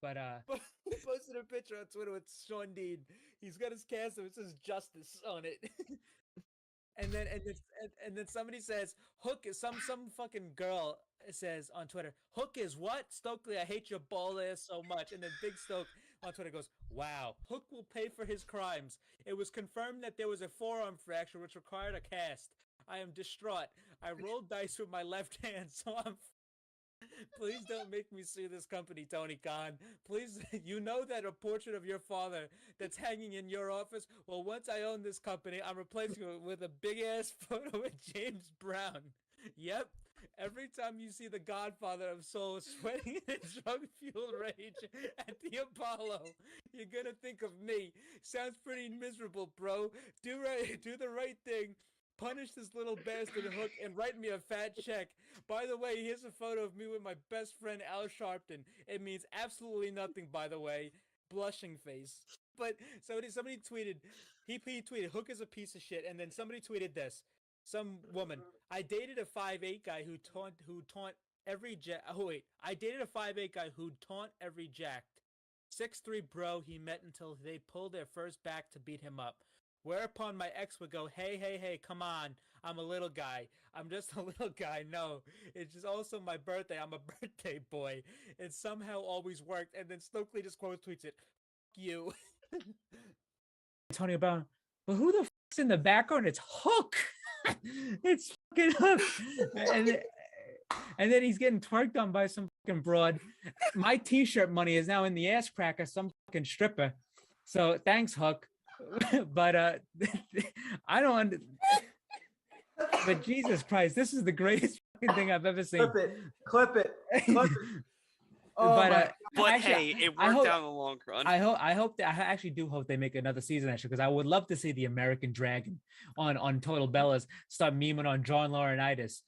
But He posted a picture on Twitter with Sean Dean. He's got his cast and it says "Justice" on it. And then somebody says Hook is some fucking girl says on Twitter, Hook is what? Stokely, I hate your ball ass so much. And then Big Stoke on Twitter goes, wow, Hook will pay for his crimes. It was confirmed that there was a forearm fracture which required a cast. I am distraught. I rolled dice with my left hand, so I'm please don't make me sue this company, Tony Khan. Please, you know that a portrait of your father that's hanging in your office? Well, once I own this company, I'm replacing it with a big ass photo of James Brown. Yep. Every time you see the Godfather of Soul sweating in drug fueled rage at the Apollo, you're gonna think of me. Sounds pretty miserable, bro. Do the right thing. Punish this little bastard Hook and write me a fat check. By the way, here's a photo of me with my best friend Al Sharpton. It means absolutely nothing, by the way. Blushing face. But somebody tweeted, he tweeted, Hook is a piece of shit, and then somebody tweeted this. Some woman, I dated a 5'8" guy who taunt every jack. Oh wait, I dated a 5'8" guy who taunt every jacked. 6'3" bro he met until they pulled their first back to beat him up. Whereupon my ex would go, hey, come on. I'm a little guy. I'm just a little guy. No, it's just also my birthday. I'm a birthday boy. It somehow always worked. And then Stokely just quote tweets it. Fuck you. Tony Brown, but who the fuck's in the background? It's Hook. It's fucking Hook. And then he's getting twerked on by some fucking broad. My t-shirt money is now in the ass crack of some fucking stripper. So thanks, Hook. But I don't. But Jesus Christ, this is the greatest fucking thing I've ever seen. Clip it. Oh, but actually, hey, it worked out in the long run. I actually do hope they make another season actually, because I would love to see the American Dragon on Total Bellas start memeing on John Laurinaitis.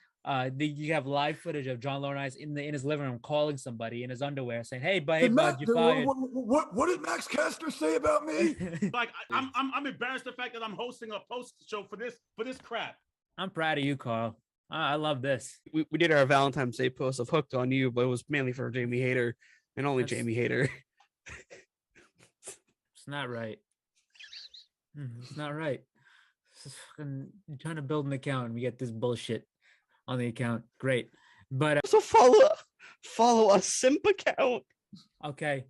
You have live footage of John Laurinaitis in his living room calling somebody in his underwear saying, "Hey, bud, you fired." What did Max Caster say about me? Like I'm embarrassed the fact that I'm hosting a post show for this crap. I'm proud of you, Carl. I love this. We did our Valentine's Day post of Hooked on You, but it was mainly for Jamie Hayter and only Jamie Hayter. It's not right. It's not right. It's fucking trying to build an account and we get this bullshit on the account. Great. But also follow a simp account. Okay.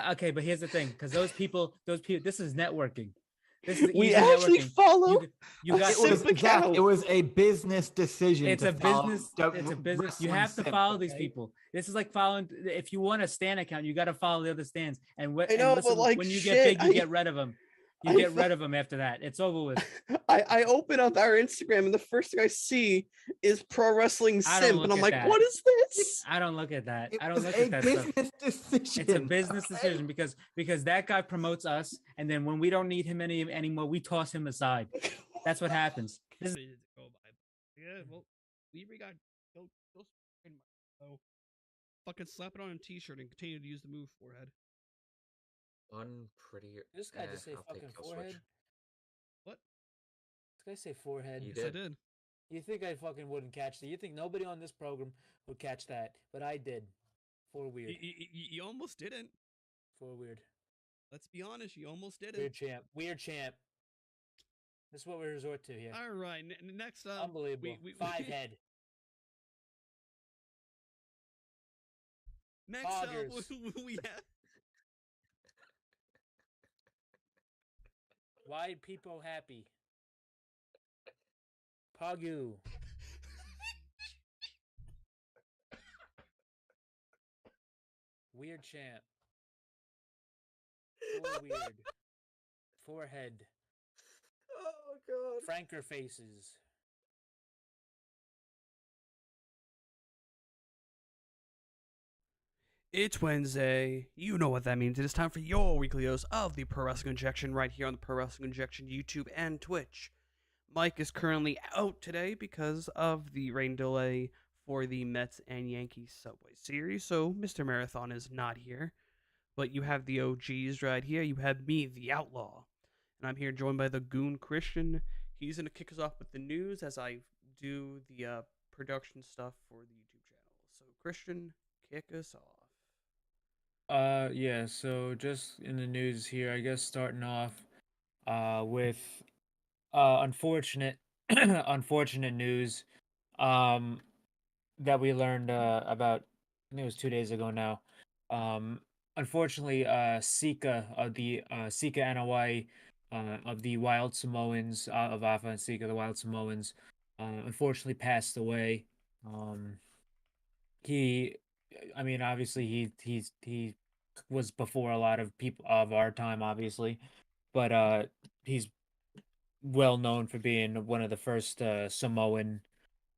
Okay, but here's the thing, because those people, this is networking. We actually networking. follow. You got it was a business decision. It's a business. You have to follow these people. This is like following. If you want a stan account, you got to follow the other stans. And when you get big, you get rid of them. You get rid of them after that. It's over with. I open up our Instagram and the first thing I see is Pro Wrestling Simp, and I'm like, what is this? I don't look at that. I don't look at that stuff. Decision. It's a business decision because that guy promotes us, and then when we don't need him anymore, we toss him aside. That's what happens. Yeah, well, Libri got go fucking slap it on a t-shirt and continue to use the move forehead. Unpretty. This guy just say fucking forehead. What? This guy say forehead. Yes, I did. You think I fucking wouldn't catch that? You think nobody on this program would catch that? But I did. For weird. You almost didn't. For weird. Let's be honest. You almost didn't. Weird champ. This is what we resort to here. All right. Next up. Unbelievable. Five head. Next up, we have. Why people happy? Pagu. Weird champ. Weird. Forehead. Oh god. Franker faces. It's Wednesday. You know what that means. It is time for your weekly dose of the Pro Wrestling Injection right here on the Pro Wrestling Injection YouTube and Twitch. Mike is currently out today because of the rain delay for the Mets and Yankees Subway Series, so Mr. Marathon is not here. But you have the OGs right here. You have me, the Outlaw. And I'm here joined by the Goon Christian. He's going to kick us off with the news as I do the production stuff for the YouTube channel. So, Christian, kick us off. Yeah, so just in the news here, I guess starting off with unfortunate unfortunate news um that we learned about, I think it was 2 days ago now. Um Unfortunately, Sika NOI of the Wild Samoans, of Afa and Sika, the Wild Samoans, unfortunately passed away. Um he I mean, obviously he was before a lot of people of our time, obviously, but he's well known for being one of the first Samoan,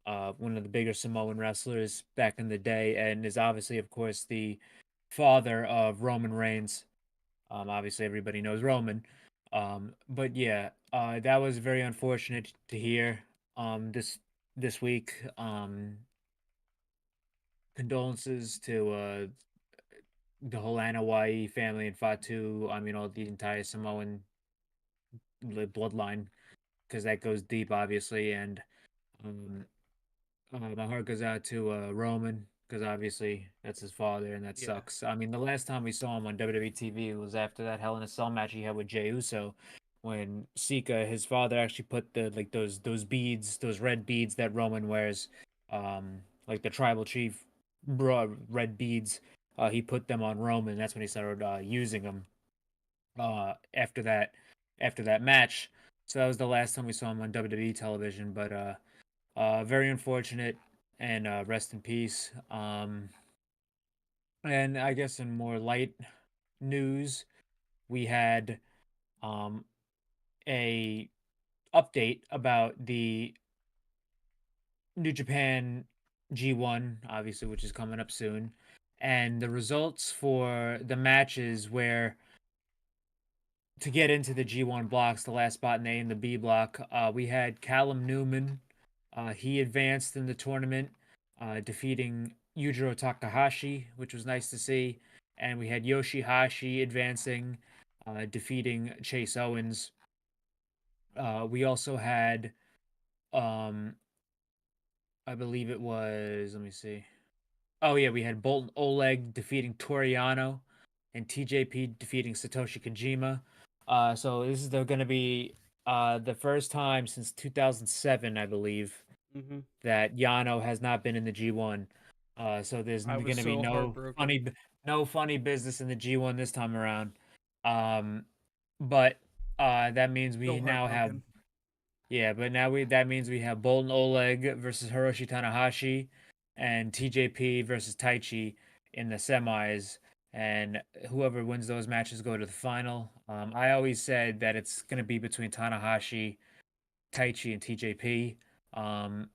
one of the bigger Samoan wrestlers back in the day, and is obviously, of course, the father of Roman Reigns. Obviously, everybody knows Roman. But yeah, that was very unfortunate to hear. This week. Condolences to the whole Hawaii family and Fatu. I mean, all the entire Samoan bloodline, because that goes deep, obviously. And um, my heart goes out to Roman, because obviously that's his father, and that Yeah. sucks. I mean, the last time we saw him on WWE TV was after that Hell in a Cell match he had with Jey Uso, when Sika, his father, actually put the like those beads, those red beads that Roman wears, like the tribal chief red beads. He put them on Roman. That's when he started using them. After that match. So that was the last time we saw him on WWE television. But very unfortunate, and rest in peace. And I guess in more light news, we had um, a update about the New Japan G1, obviously, which is coming up soon, and the results for the matches where to get into the G1 blocks, the last spot in the A and the B block, we had Callum Newman. He advanced in the tournament, defeating Yujiro Takahashi, which was nice to see. And we had Yoshihashi advancing, defeating Chase Owens. We also had, um, I believe it was, let me see. Oh, yeah, we had Bolton Oleg defeating Toriano and TJP defeating Satoshi Kojima. So this is going to be the first time since 2007, I believe, Mm-hmm. that Yano has not been in the G1. So there's I going was to be so heartbroken. no funny business in the G1 this time around. Um, but that means we So now have heartbroken. yeah, but now that means we have Bolton Oleg versus Hiroshi Tanahashi, and TJP versus Taichi in the semis, and whoever wins those matches go to the final. I always said that it's gonna be between Tanahashi, Taichi, and TJP. Um,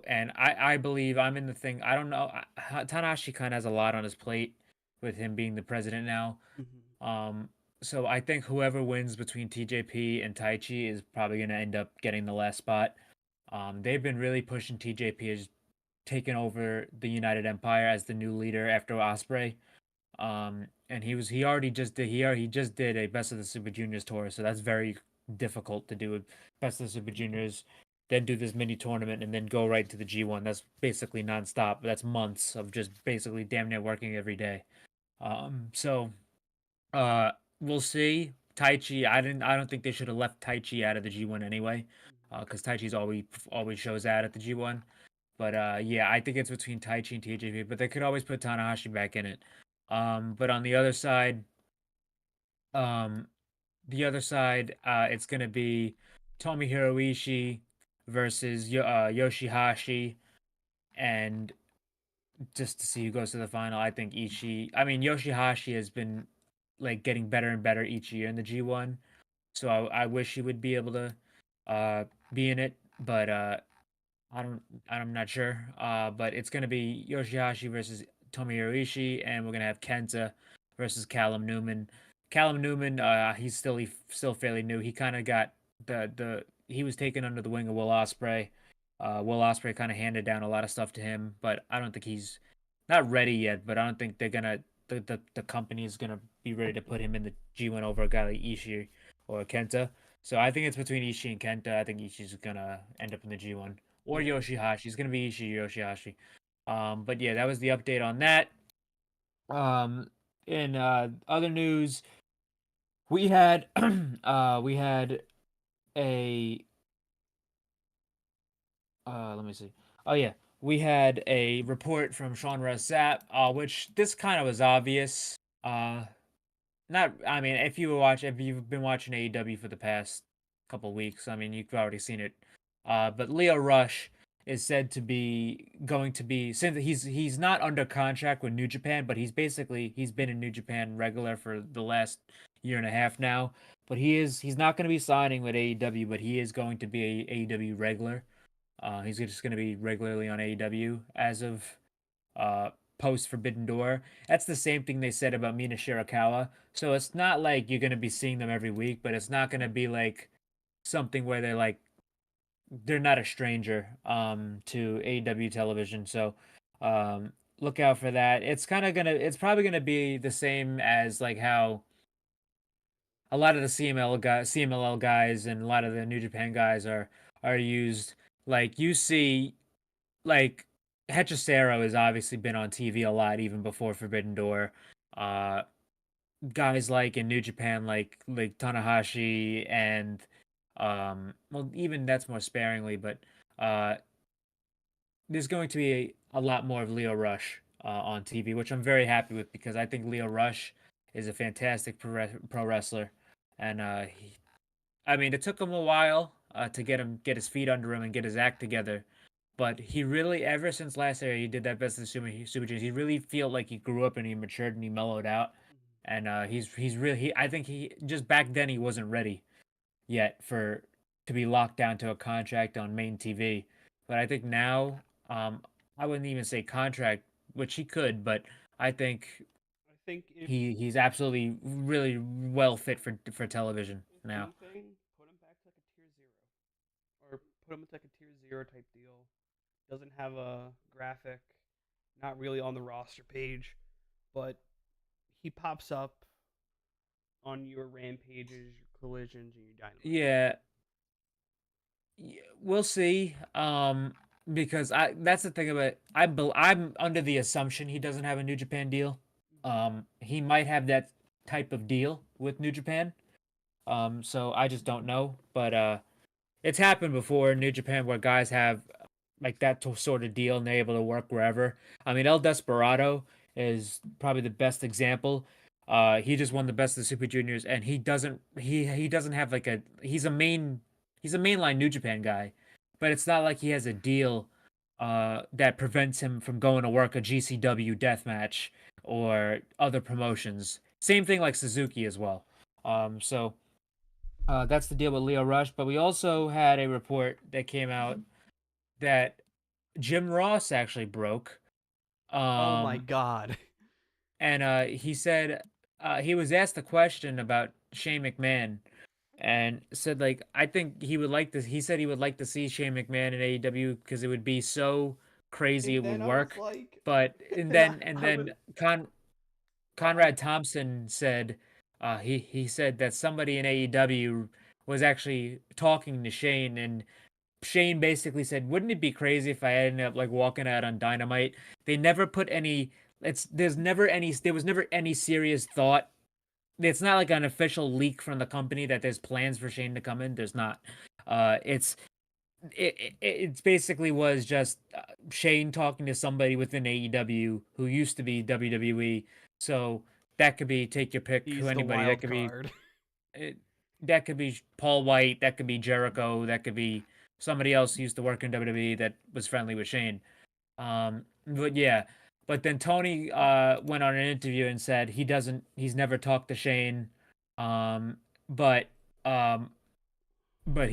and I believe I'm in the thing. I don't know. Tanahashi kind of has a lot on his plate with him being the president now. Mm-hmm. So I think whoever wins between TJP and Taichi is probably going to end up getting the last spot. They've been really pushing TJP as taking over the United Empire as the new leader after Osprey. And he already just did he just did a Best of the Super Juniors tour, so that's very difficult to do a Best of the Super Juniors, then do this mini tournament and then go right to the G1. That's basically nonstop. That's months of just basically damn near working every day. So uh, we'll see. Taichi, I don't think they should have left Taichi out of the G1 anyway, because Taichi's always shows out at the G1. But yeah, I think it's between Taichi and TJP, but they could always put Tanahashi back in it. But on um, the other side, it's gonna be Tomohiro Ishii versus Yoshihashi, and just to see who goes to the final. I think Ishii. I mean, Yoshihashi has been like getting better and better each year in the G1, so I wish he would be able to uh be in it, but I don't I'm not sure. But it's gonna be Yoshihashi versus Tomohiro Ishii, and we're gonna have Kenta versus Callum Newman. Callum Newman, he's still fairly new. He kind of got the he was taken under the wing of Will Ospreay. Will Ospreay kind of handed down a lot of stuff to him, but I don't think he's not ready yet. But I don't think they're gonna the company is gonna be ready to put him in the G1 over a guy like Ishii or Kenta. So I think it's between Ishii and Kenta. I think Ishii's gonna end up in the G1 or Yeah. Yoshihashi. It's gonna be Ishii or Yoshihashi. But yeah, that was the update on that. Um, in other news, we had we had a let me see. Oh yeah, we had a report from Sean Ross Sapp, which this kind of was obvious. Not, I mean, if you've been watching AEW for the past couple weeks, I mean, you've already seen it. But Leo Rush is said to be going to be, since he's not under contract with New Japan, but he's been in New Japan regular for the last year and a half now. But he's not going to be signing with AEW, but he is going to be a AEW regular. He's just going to be regularly on AEW as of post Forbidden Door. That's the same thing they said about Mina Shirakawa. So it's not like you're going to be seeing them every week, but it's not going to be like something where they're not a stranger to AEW television. So look out for that. It's probably gonna be the same as like how a lot of the CMLL guys and a lot of the New Japan guys are used. Like you see, like Hechicero has obviously been on TV a lot even before Forbidden Door. Uh, Guys like in New Japan, like Tanahashi and well, even that's more sparingly, but uh, there's going to be a lot more of Leo Rush on TV, which I'm very happy with because I think Leo Rush is a fantastic pro wrestler, and I mean, it took him a while to get his feet under him and get his act together, but he really, ever since last year, he did that Best of the Super Juniors. He really feel like he grew up and he matured and he mellowed out, and he's really I think he just back then he wasn't ready yet for to be locked down to a contract on main TV, but I think now I wouldn't even say contract, which he could, but I think I think if he's absolutely really well fit for television now. anything, put him back to like a tier 0, or put him into like a tier 0 type deal. Doesn't have a graphic, not really on the roster page, but he pops up on your rampages, your collisions, and your dynamite. Yeah, we'll see. Because that's the thing about I'm under the assumption he doesn't have a New Japan deal. He might have that type of deal with New Japan. So I just don't know, but it's happened before in New Japan where guys have like that sort of deal and they're able to work wherever. I mean, El Desperado is probably the best example. He just won the Best of the Super Juniors, and he doesn't have like he's a mainline New Japan guy, but it's not like he has a deal that prevents him from going to work a GCW deathmatch or other promotions. Same thing like Suzuki as well. So that's the deal with Leo Rush. But we also had a report that came out that Jim Ross actually broke. Oh my god. And he said he was asked a question about Shane McMahon and said like I think he would like this. He said he would like to see Shane McMahon in AEW because it would be so crazy And it would then I was work. like, But and then Conrad Thompson said he said that somebody in AEW was actually talking to Shane, and Shane basically said, "Wouldn't it be crazy if I ended up like walking out on Dynamite?" They never put any. There was never any serious thought. It's not like an official leak from the company that there's plans for Shane to come in. There's not. It's it's basically was just Shane talking to somebody within AEW who used to be WWE. So that could be take your pick. he's Who the anybody wild that could card. be. That could be Paul White. That could be Jericho. That could be somebody else who used to work in WWE that was friendly with Shane. But yeah. But then Tony went on an interview and said he's never talked to Shane. Um, but um, but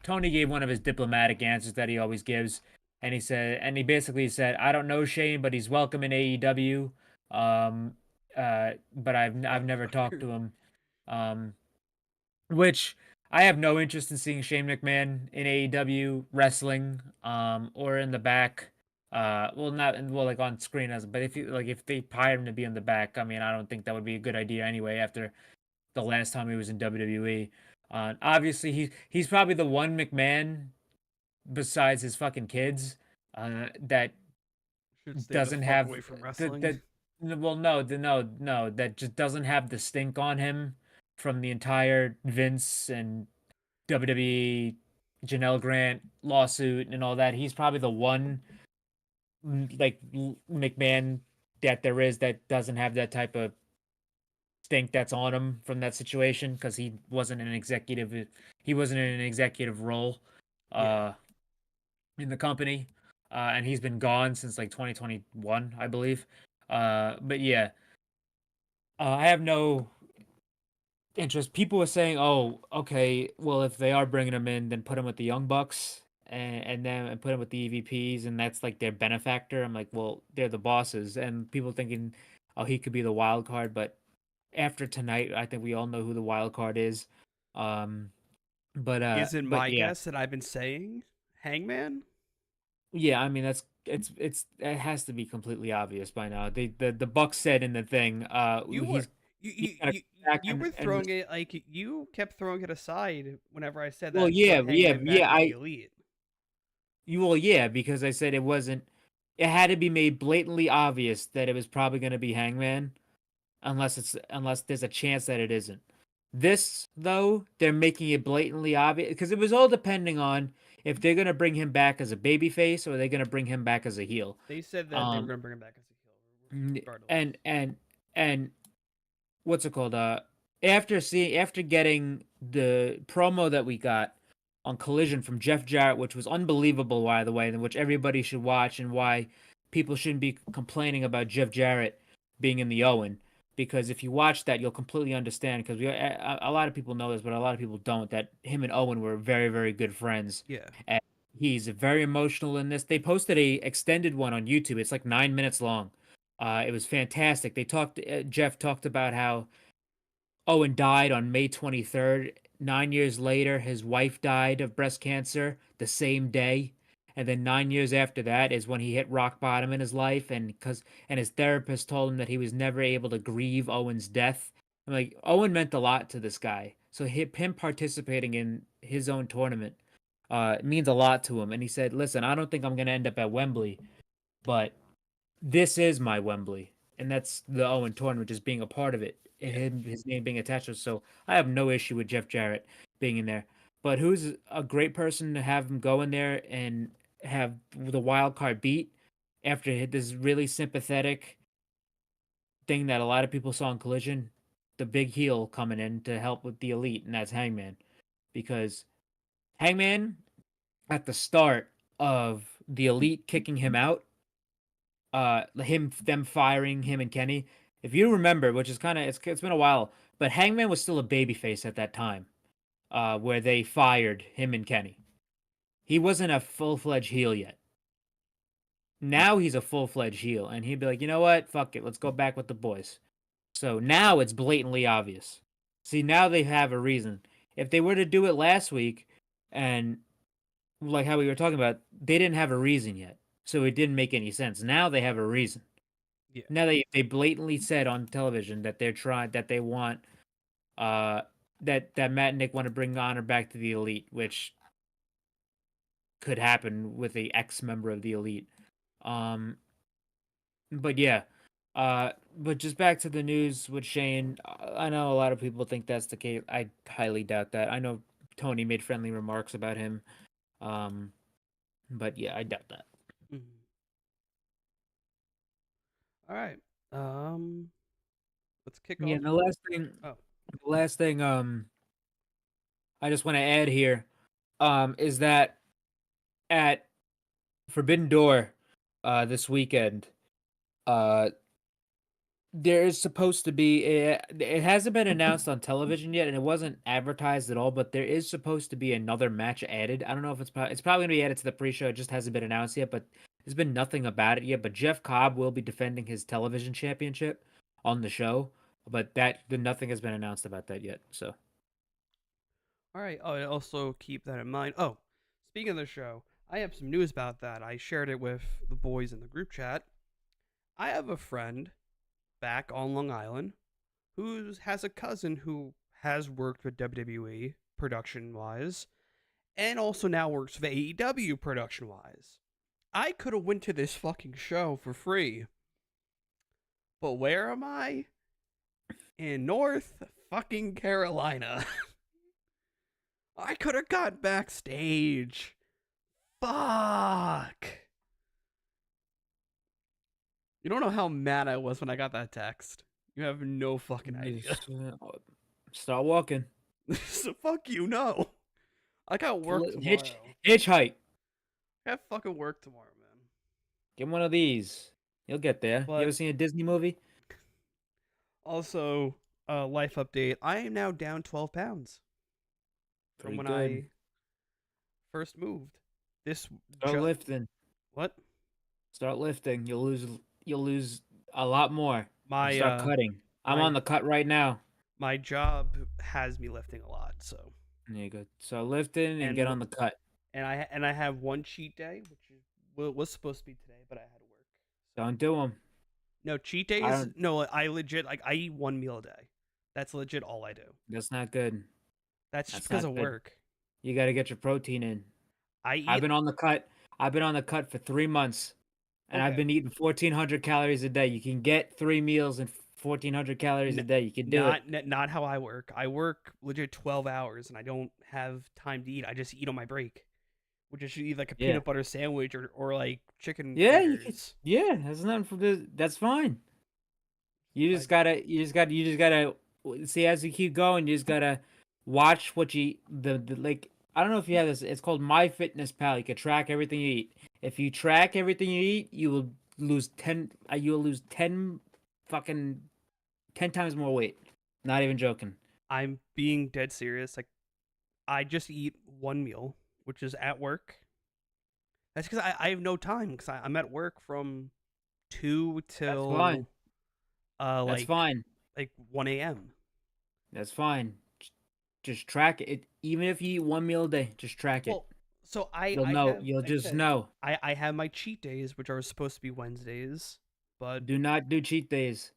Tony gave one of his diplomatic answers that he always gives, and he basically said, I don't know Shane, but he's welcome in AEW. Um, but I've never talked to him. Um, which I have no interest in seeing Shane McMahon in AEW wrestling, or in the back. Well, not well, like on screen but if they hire him to be in the back, I mean, I don't think that would be a good idea anyway. After the last time he was in WWE, obviously he's probably the one McMahon besides his fucking kids, that Should stay the doesn't fuck have away from that wrestling. Well, no, that just doesn't have the stink on him from the entire Vince and WWE Janelle Grant lawsuit and all that. He's probably the one like McMahon that there is that doesn't have that type of stink that's on him from that situation because he wasn't in an executive role uh in the company, and he's been gone since like 2021, I believe. But yeah, I have no interest. People were saying, "Oh, okay, well, if they are bringing him in, then put him with the Young Bucks, and then and put him with the EVPs, and that's like their benefactor." I'm like, "Well, they're the bosses," and people thinking, "Oh, he could be the wild card," but after tonight, I think we all know who the wild card is. Um, Isn't but my yeah, guess that I've been saying Hangman? yeah. I mean, it has to be completely obvious by now. The Bucks said in the thing, You were he's gonna you come back you were and throwing it like you kept throwing it aside whenever I said well, that put Hangman back yeah. with the Elite. Yeah, because I said it wasn't. It had to be made blatantly obvious that it was probably going to be Hangman, unless there's a chance that it isn't. This though, they're making it blatantly obvious because it was all depending on if they're going to bring him back as a babyface or they're going to bring him back as a heel. They said that they were Um, going to bring him back as a heel, n- regardless. and what's it called? After getting the promo that we got on Collision from Jeff Jarrett, which was unbelievable, by the way, and which everybody should watch, and why people shouldn't be complaining about Jeff Jarrett being in the Owen, because if you watch that, you'll completely understand. Because a lot of people know this, but a lot of people don't. That him and Owen were very, very good friends. Yeah. And he's very emotional in this. They posted a extended one on YouTube. It's like 9 minutes long. It was fantastic. Jeff talked about how Owen died on May 23rd. 9 years later, his wife died of breast cancer the same day. And then 9 years after that is when he hit rock bottom in his life. And his therapist told him that he was never able to grieve Owen's death. I'm like, Owen meant a lot to this guy. So him participating in his own tournament means a lot to him. And he said, listen, I don't think I'm going to end up at Wembley, but this is my Wembley, and that's the Owen tournament, just being a part of it, and his name being attached to it. So I have no issue with Jeff Jarrett being in there. But who's a great person to have him go in there and have the wild card beat after this really sympathetic thing that a lot of people saw in Collision? The big heel coming in to help with the Elite, and that's Hangman. Because Hangman, at the start of the Elite kicking him out, them firing him and Kenny. If you remember, which is kind of it's been a while, but Hangman was still a babyface at that time, where they fired him and Kenny. He wasn't a full-fledged heel yet. Now he's a full-fledged heel, and he'd be like, you know what, fuck it, let's go back with the boys. So now it's blatantly obvious. See, now they have a reason. If they were to do it last week, and like how we were talking about, they didn't have a reason yet. So it didn't make any sense. Now they have a reason. Yeah. Now they blatantly said on television that they want that Matt and Nick want to bring Honor back to the Elite, which could happen with a ex-member of the Elite. But yeah. But just back to the news with Shane. I know a lot of people think that's the case. I highly doubt that. I know Tony made friendly remarks about him. But yeah, I doubt that. Mhm. All right. Let's kick Yeah, off. and the last thing I just want to add here is that at Forbidden Door this weekend there is supposed to be it hasn't been announced on television yet and it wasn't advertised at all, but there is supposed to be another match added. I don't know if it's probably going to be added to the pre-show. It just hasn't been announced yet, but there's been nothing about it yet. But Jeff Cobb will be defending his television championship on the show, but nothing has been announced about that yet. So All right. Oh, and also keep that in mind. Oh, speaking of the show, I have some news about that. I shared it with the boys in the group chat. I have a friend back on Long Island who has a cousin who has worked with WWE production wise and also now works with AEW production wise. I could have went to this fucking show for free, But where am I? In North fucking Carolina. I could have got backstage. Fuck. You don't know how mad I was when I got that text. You have no fucking idea. Start walking. So fuck you, no. I got work tomorrow. Hitchhike. I got fucking work tomorrow, man. Get one of these. You'll get there. But- You ever seen a Disney movie? Also, life update. I am now down 12 pounds from Pretty when good. I first moved. This Start lifting. What? Start lifting. You'll lose a lot more. My Start cutting. I'm my- on the cut right now. My job has me lifting a lot, so. There you go. Start lifting and And get on the cut. And I have one cheat day, which was supposed to be today, but I had to work. Don't do them. No, cheat days. No, I legit I eat one meal a day. That's legit all I do. That's not good. That's just That's because not of good. work. You got to get your protein in. I've been on the cut. I've been on the cut for 3 months, and I've Okay. been eating 1,400 calories a day. You can get 3 meals and 1,400 calories a day. You can do it. Not how I work. I work legit 12 hours, and I don't have time to eat. I just eat on my break, which is eat like a Yeah. peanut butter sandwich or like chicken. Yeah, you can, fingers. yeah. That's nothing for this. That's fine. You just gotta see as you keep going. You just gotta watch what you the like. I don't know if you have this. It's called MyFitnessPal. You can track everything you eat. If you track everything you eat, you will lose 10. You will lose 10 times more weight. Not even joking. I'm being dead serious. Like, I just eat one meal, which is at work. That's because I have no time because I'm at work from 2 till That's fine. That's like fine. like 1 a.m. That's fine. Just track it. Even if you eat one meal a day, just track it. Well, so You'll I know. have, You'll like I just said, know. I have my cheat days, which are supposed to be Wednesdays, but Do not do cheat days.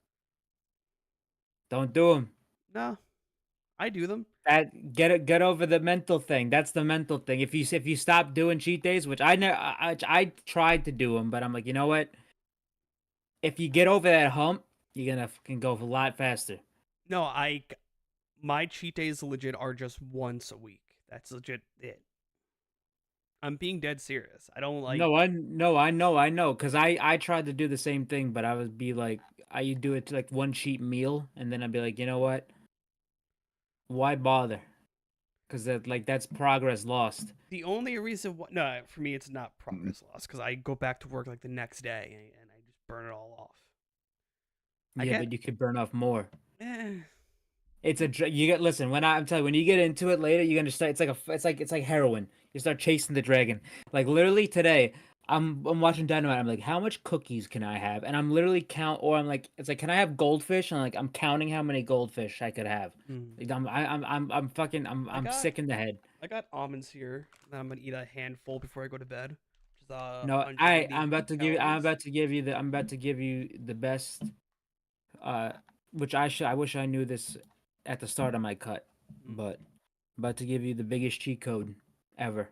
Don't do them. no, I do them. Get over the mental thing. That's the mental thing. If you stop doing cheat days, which I tried to do them, but I'm like, you know what? If you get over that hump, you're gonna fucking go a lot faster. No, my cheat days legit are just once a week. That's legit it. I'm being dead serious. I don't like. No, I know, cause I tried to do the same thing, but I would be like, I do it to like one cheat meal, and then I'd be like, you know what? Why bother? Cause that's progress lost. The only reason why, no, for me it's not progress loss because I go back to work like the next day and I just burn it all off. Yeah, but you could burn off more. Eh, It's you get listen I'm telling you, when you get into it later, you're gonna start. It's like heroin. You start chasing the dragon. Like literally today, I'm watching Dynamite. I'm like, how much cookies can I have? And I'm literally I'm like, it's like, can I have goldfish? And I'm counting how many goldfish I could have. Like, I'm fucking I'm sick in the head. I got almonds here that I'm gonna eat a handful before I go to bed. Which is, No, 180 I'm about to give you calories. I'm about to give you the best. Which I wish I knew this at the start of my cut, but I'm about to give you the biggest cheat code ever,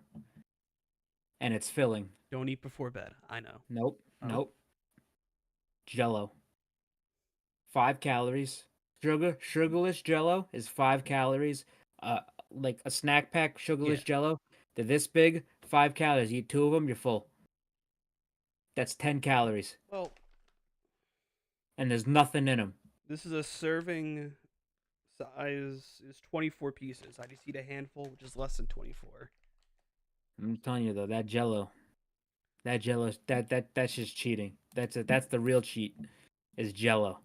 and it's filling. Don't eat before bed. I know. Nope, Oh. nope. Jello. 5 calories. Sugarless Jello is 5 calories. Like a snack pack sugarless Yeah. Jello. They're this big. 5 calories. You eat 2 of them, you're full. That's 10 calories, Well, and there's nothing in them. this is a serving size is 24 pieces. I just eat a handful, which is less than 24. I'm telling you though, that Jello, that's just cheating. That's the real cheat, is Jello.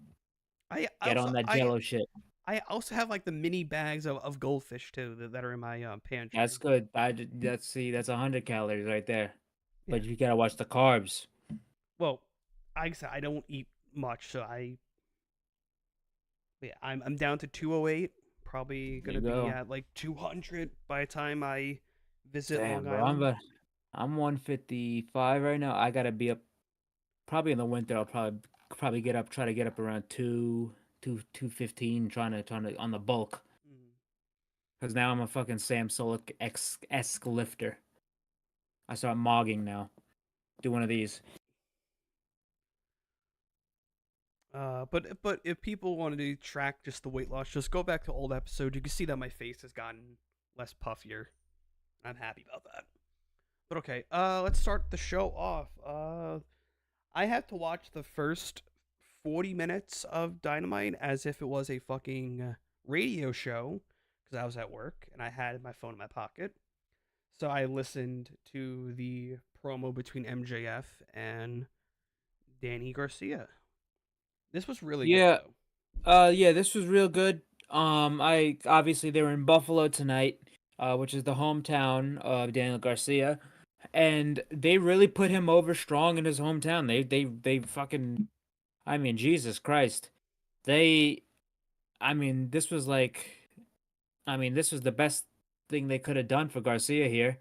Get on that Jello shit. I also have like the mini bags of goldfish too that are in my pantry. That's good. That's 100 calories right there. But Yeah. you gotta watch the carbs. Well, I said I don't eat much, so I'm down to 208. Probably There gonna you go. be at like 200 by the time I visit Damn, Long bro, Island. I'm 155 right now. I gotta be up. Probably in the winter. I'll probably try to get up around 215. Trying to on the bulk. Mm. Because now I'm a fucking Sam Solik esque lifter. I start mogging now. Do one of these. But if people wanted to track just the weight loss, just go back to old episodes. You can see that my face has gotten less puffier. I'm happy about that. But okay, let's start the show off. I had to watch the first 40 minutes of Dynamite as if it was a fucking radio show because I was at work and I had my phone in my pocket. So I listened to the promo between MJF and Danny Garcia. This was really Yeah. good though. Yeah, this was real good. I obviously they were in Buffalo tonight, which is the hometown of Daniel Garcia, and they really put him over strong in his hometown. They fucking, I mean, Jesus Christ, they, I mean, this was like, I mean, this was the best thing they could have done for Garcia here.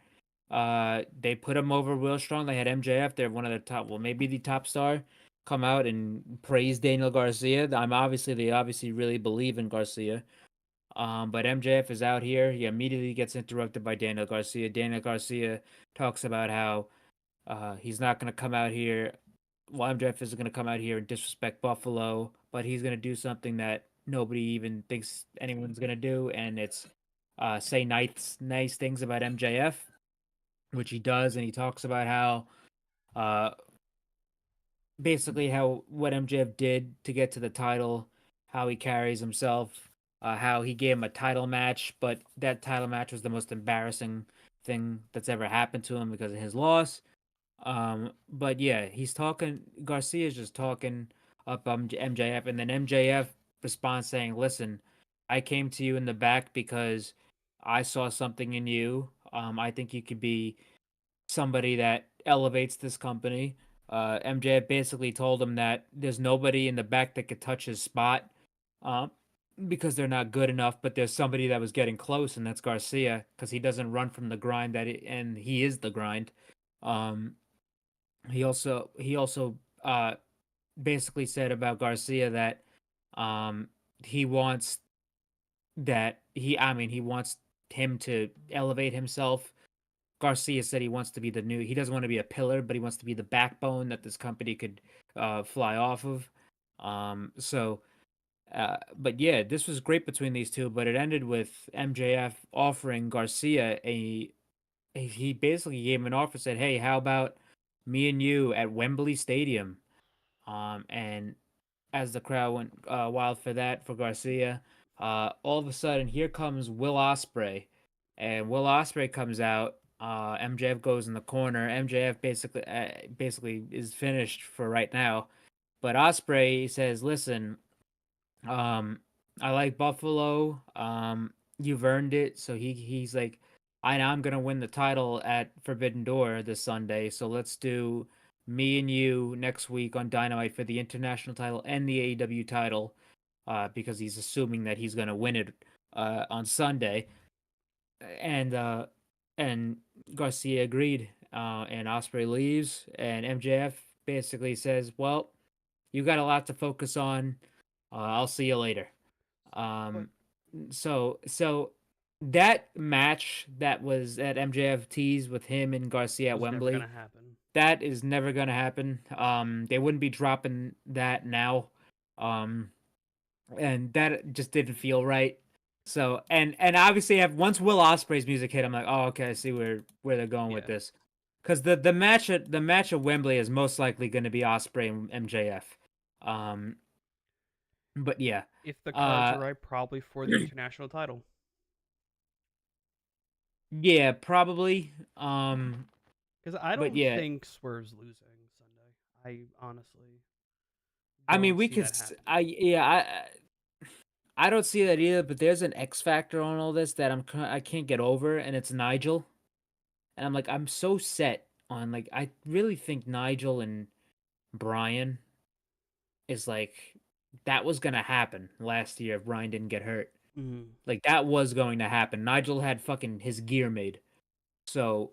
They put him over real strong. They had MJF. They're one of the top, well, maybe the top star, come out and praise Daniel Garcia. They obviously really believe in Garcia. But MJF is out here. He immediately gets interrupted by Daniel Garcia. Daniel Garcia talks about how he's not going to come out here. Well, MJF isn't going to come out here and disrespect Buffalo, but he's going to do something that nobody even thinks anyone's going to do, and it's say nice things about MJF, which he does, and he talks about how uh, basically how what MJF did to get to the title, how he carries himself, how he gave him a title match, but that title match was the most embarrassing thing that's ever happened to him because of his loss. But yeah, he's talking. Garcia's just talking up MJF, and then MJF responds saying, "Listen, I came to you in the back because I saw something in you. I think you could be somebody that elevates this company." MJF basically told him that there's nobody in the back that could touch his spot, um, because they're not good enough. But there's somebody that was getting close, and that's Garcia, because he doesn't run from the grind and he is the grind. Um, he also basically said about Garcia that he wants he wants him to elevate himself. Garcia said he doesn't want to be a pillar, but he wants to be the backbone that this company could fly off of. But yeah, this was great between these two, but it ended with MJF offering Garcia he basically gave him an offer, said, "Hey, how about me and you at Wembley Stadium?" And as the crowd went wild for that for Garcia, all of a sudden here comes Will Ospreay, and Will Ospreay comes out. MJF goes in the corner. MJF basically is finished for right now, but Ospreay says, "Listen, um, I like Buffalo. You've earned it." So he's like, I'm gonna win the title at Forbidden Door this Sunday. So let's do me and you next week on Dynamite for the international title and the AEW title, because he's assuming that he's gonna win it on Sunday. And Garcia agreed. And Osprey leaves, and MJF basically says, "Well, you got a lot to focus on. I'll see you later." Um, so that match that was at MJF tees with him and Garcia at It was never Wembley, gonna happen. that is never gonna happen. They wouldn't be dropping that now. Um, and that just didn't feel right. So and obviously once Will Ospreay's music hit, I'm like, oh, okay, I see where they're going with Yeah. this. Because the match at Wembley is most likely going to be Ospreay and MJF. But yeah, If the cards are right, probably for the international title. yeah, probably. Because I But don't yeah, think Swerve's losing Sunday. I honestly I mean, don't we see could. that happening. I don't see that either. But there's an X factor on all this that I can't get over, and it's Nigel. And I'm like, I'm so set on, like, I really think Nigel and Brian is like, that was gonna happen last year if Brian didn't get hurt. Mhm. Like, that was going to happen. Nigel had fucking his gear made. So,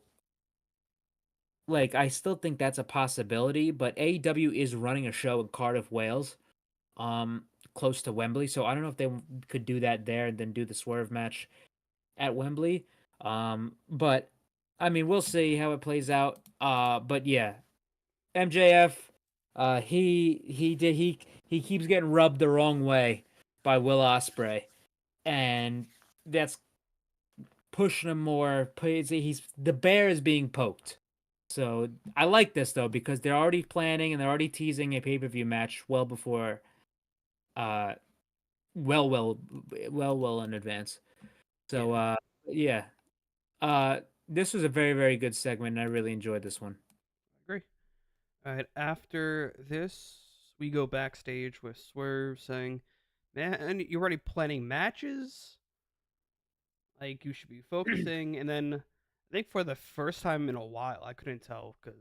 like, I still think that's a possibility, but AEW is running a show in Cardiff, Wales, close to Wembley. So I don't know if they could do that there and then do the Swerve match at Wembley. But I mean, we'll see how it plays out. But yeah, MJF He keeps getting rubbed the wrong way by Will Ospreay, and that's pushing him more. He's the bear is being poked. So I like this though because they're already planning and they're already teasing a pay-per-view match well before, uh, well in advance. So yeah, this was a very very good segment. And I really enjoyed this one. Agree. All right. After this, we go backstage with Swerve saying, "Man, you're already planning matches. Like you should be focusing." And then I think for the first time in a while, I couldn't tell because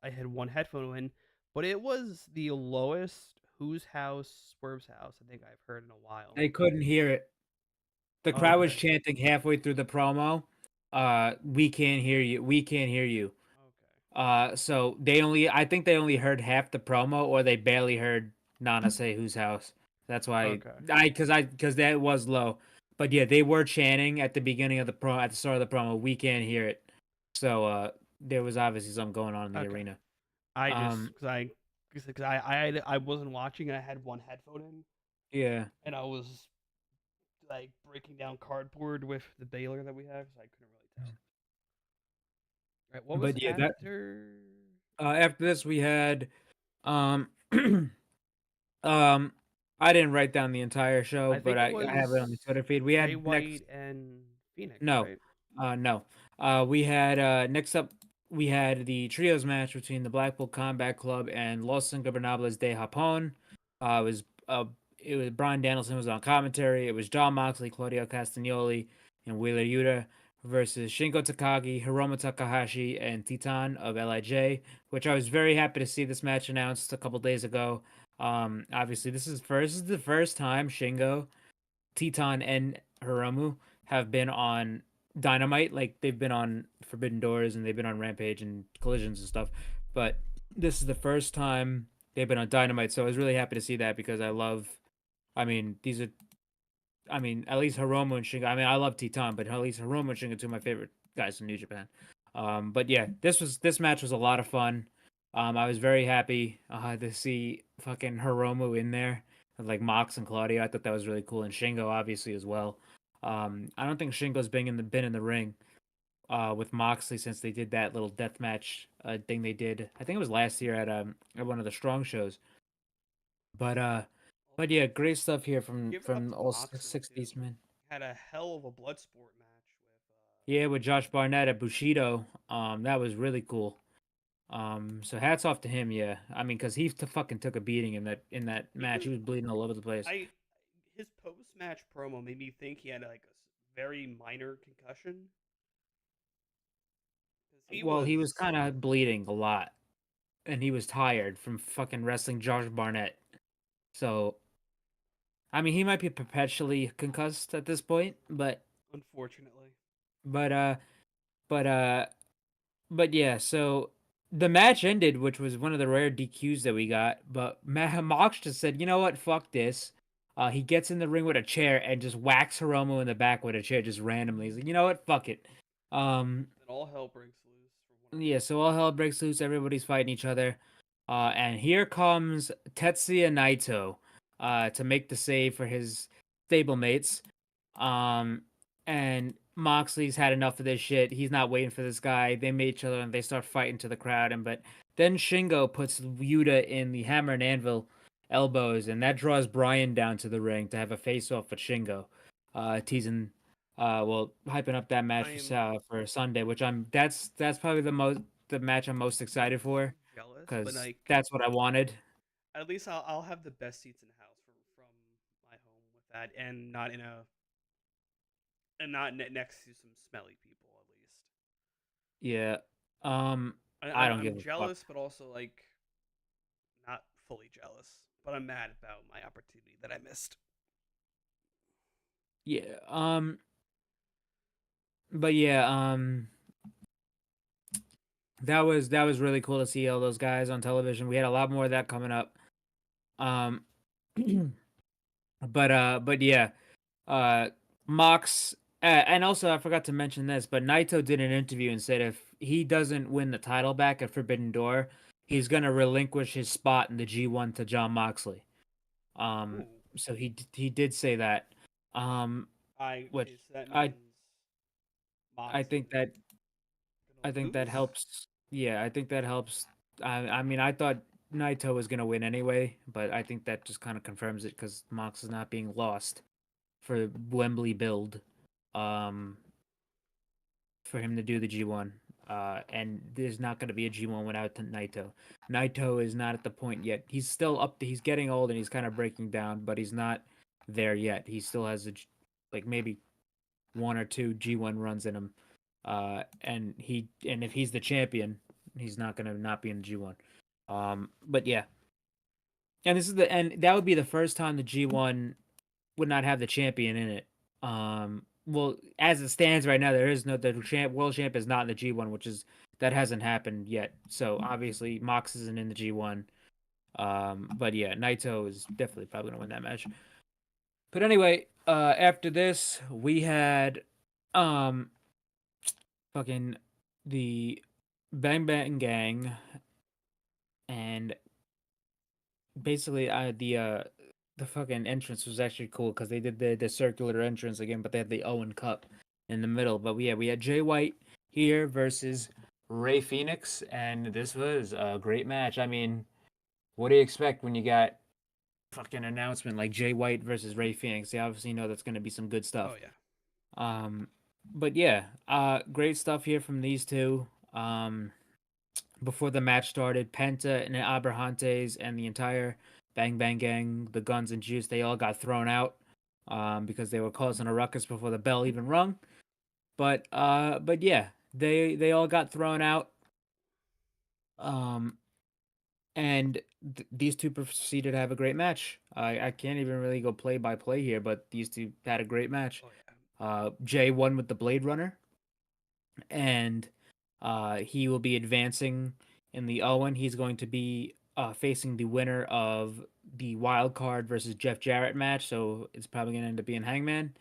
I had one headphone in, but it was the lowest Whose House, Swerve's House I think I've heard in a while. I couldn't hear it. The crowd was Okay. chanting halfway through the promo. We can't hear you. We can't hear you. Okay. So I think they only heard half the promo, or they barely heard Nana say "Whose House." That's why Okay. because that was low. But yeah, they were chanting at the beginning of the at the start of the promo. We can't hear it. So there was obviously something going on in the Okay. arena. I just because I wasn't watching and I had one headphone in Yeah. and I was like breaking down cardboard with the baler that we have, so I couldn't really tell. Right, what was But yeah, that after? after this we had um um I didn't write down the entire show, I but think it I have it on the was Twitter feed. We Jay had next. White and Phoenix, No. right? No. We had next up we had the trios match between the Blackpool Combat Club and Los Ingobernables de Japón. It was Brian Danielson was on commentary. It was John Moxley, Claudio Castagnoli, and Wheeler Yuta versus Shingo Takagi, Hiromu Takahashi, and Titan of Lij, which I was very happy to see this match announced a couple days ago. Obviously this is the first time Shingo, Titan, and Hiromu have been on Dynamite. Like they've been on Forbidden Doors and they've been on Rampage and Collisions and stuff, but this is the first time they've been on Dynamite. So I was really happy to see that because I love. I mean, these are. I mean, at least Hiromu and Shingo. I mean, I love Titan, but at least Hiromu and Shingo are two of my favorite guys in New Japan. But yeah, this match was a lot of fun. I was very happy to see fucking Hiromu in there, with, like Mox and Claudio. I thought that was really cool, and Shingo obviously as well. I don't think Shingo's been in the ring with Moxley since they did that little death match thing they did. I think it was last year at one of the Strong shows. But yeah, great stuff here Give it up from to all Moxley six of too. these men. Had a hell of a blood sport match with Yeah, with Josh Barnett at Bushido. That was really cool. So hats off to him. Yeah, I mean, cause he fucking took a beating in that match. He was bleeding all over the place. his post match promo made me think he had like a very minor concussion. 'Cause Well, he was kind of bleeding a lot, and he was tired from fucking wrestling Josh Barnett. So, I mean, he might be perpetually concussed at this point, unfortunately. but uh, but uh, but yeah. So the match ended, which was one of the rare DQs that we got. But Mox just said, "You know what? Fuck this." He gets in the ring with a chair and just whacks Hiromu in the back with a chair just randomly. He's like, "You know what? Fuck it." Um, Then all hell breaks loose from what I Yeah, so all hell breaks loose. Everybody's fighting each other. And here comes Tetsuya Naito to make the save for his stablemates. Um, and Moxley's had enough of this shit. He's not waiting for this guy. They meet each other and they start fighting to the crowd. But then Shingo puts Yuta in the hammer and anvil elbows, and that draws Brian down to the ring to have a face off with Shingo, teasing hyping up that match for Sunday, which that's probably the match I'm most excited for jealous, but because like that's what I wanted. at least I'll have the best seats in the house from my home with that, and not in a and not next to some smelly people at least. Yeah. I don't give I'm a fuck. jealous, but also like not fully jealous. But I'm mad about my opportunity that I missed. Yeah. But yeah. That was really cool to see all those guys on television. We had a lot more of that coming up. Um, but yeah. Mox, and also I forgot to mention this, but Naito did an interview and said if he doesn't win the title back at Forbidden Door, he's gonna relinquish his spot in the G1 to John Moxley. Ooh. So he did say that. Which Okay, so that I means I think Moxley's that I gonna think that lose? helps. Yeah, I think that helps. I mean, I thought Naito was gonna win anyway, but I think that just kind of confirms it because Mox is not being lost for Wembley build, um, for him to do the G1. And there's not going to be a G1 without Naito. Naito is not at the point yet. He's still up. He's getting old and he's kind of breaking down, but he's not there yet. He still has like maybe one or two G1 runs in him. And if he's the champion, he's not going to not be in the G1. But yeah. And that would be the first time the G1 would not have the champion in it. Well, as it stands right now, there is no world champ is not in the G1, that hasn't happened yet. So obviously Mox isn't in the G1. But yeah, Naito is definitely probably gonna win that match. But anyway, after this we had fucking the Bang Bang Gang, and basically the fucking entrance was actually cool because they did the circular entrance again, but they had the Owen Cup in the middle. But we had Jay White here versus Ray Phoenix, and this was a great match. I mean, what do you expect when you got fucking announcement like Jay White versus Ray Phoenix? You obviously know that's gonna be some good stuff. Oh yeah. But yeah, great stuff here from these two. Before the match started, Penta and Abrahantes and the entire Bang Bang Gang, the Guns and Juice, they all got thrown out because they were causing a ruckus before the bell even rung. But yeah, they all got thrown out. And these two proceeded to have a great match. I can't even really go play by play here, but these two had a great match. Oh yeah. Jay won with the Blade Runner, and he will be advancing in the Owen. He's going to be facing the winner of the wild card versus Jeff Jarrett match. So it's probably going to end up being Hangman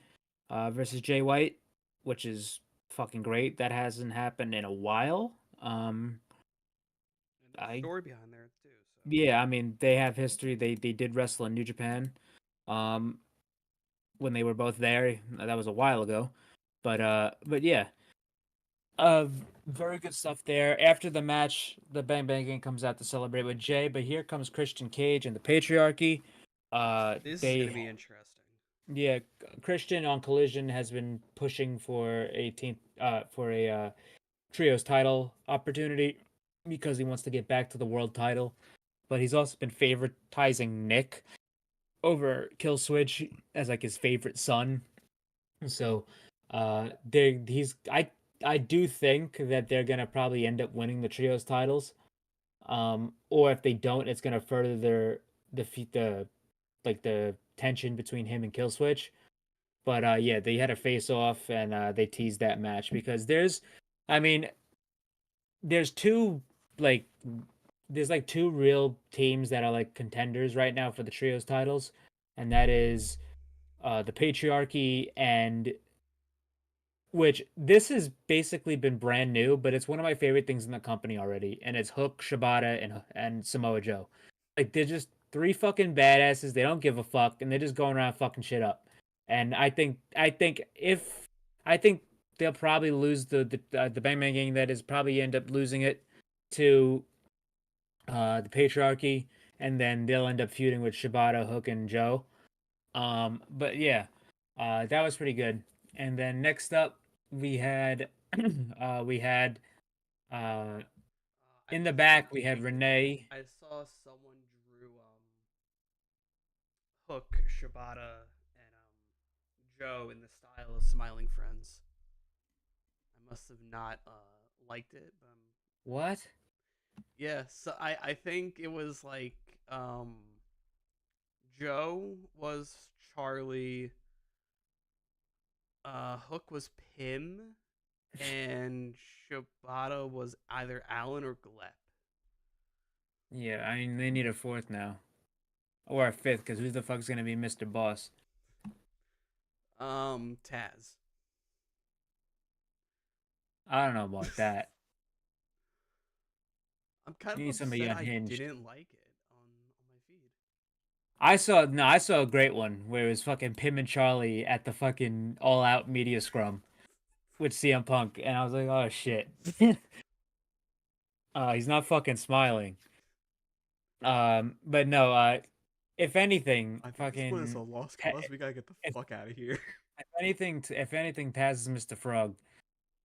versus Jay White, which is fucking great. That hasn't happened in a while. And there's I story behind there too. So. Yeah, I mean they have history. They did wrestle in New Japan, when they were both there. That was a while ago, but yeah. Uh, Very good stuff there. After the match, the Bang Bang Gang comes out to celebrate with Jay, but here comes Christian Cage and the Patriarchy. This is gonna be interesting. Yeah, Christian on Collision has been pushing for a trios title opportunity because he wants to get back to the world title, but he's also been favoritizing Nick over Kill Switch as like his favorite son. So, I do think that they're gonna probably end up winning the trios titles. Or if they don't, it's gonna further the tension between him and Killswitch. But yeah, they had a face off and they teased that match because I mean, there's two like there's like two real teams that are like contenders right now for the trios titles, and that is the Patriarchy, and which this has basically been brand new, but it's one of my favorite things in the company already, and it's Hook, Shibata, and Samoa Joe. Like they're just three fucking badasses. They don't give a fuck, and they're just going around fucking shit up. And I think they'll probably lose the Bang Bang Gang. That is probably end up losing it to the Patriarchy, and then they'll end up feuding with Shibata, Hook, and Joe. But yeah, that was pretty good. And then next up, we had we had uh I in the saw back we had Renee. I saw someone drew Hook, Shibata, and Joe in the style of Smiling Friends. I must have not liked it, but What? yeah. So I think it was like Joe was Charlie, Hook was Pim, and Shibata was either Alan or Glep. Yeah, I mean they need a fourth now, or a fifth, because who the fuck's gonna be Mr. Boss? Taz. I don't know about that. I'm kind You of need somebody upset I unhinged. didn't like it on my feed. I saw a great one where it was fucking Pim and Charlie at the fucking all out media scrum with CM Punk, and I was like, oh shit. He's not fucking smiling. But no, if anything, I think this one is a fucking, lost Pa- cause. We gotta get the if, fuck out of here. if anything passes Mr. Frog.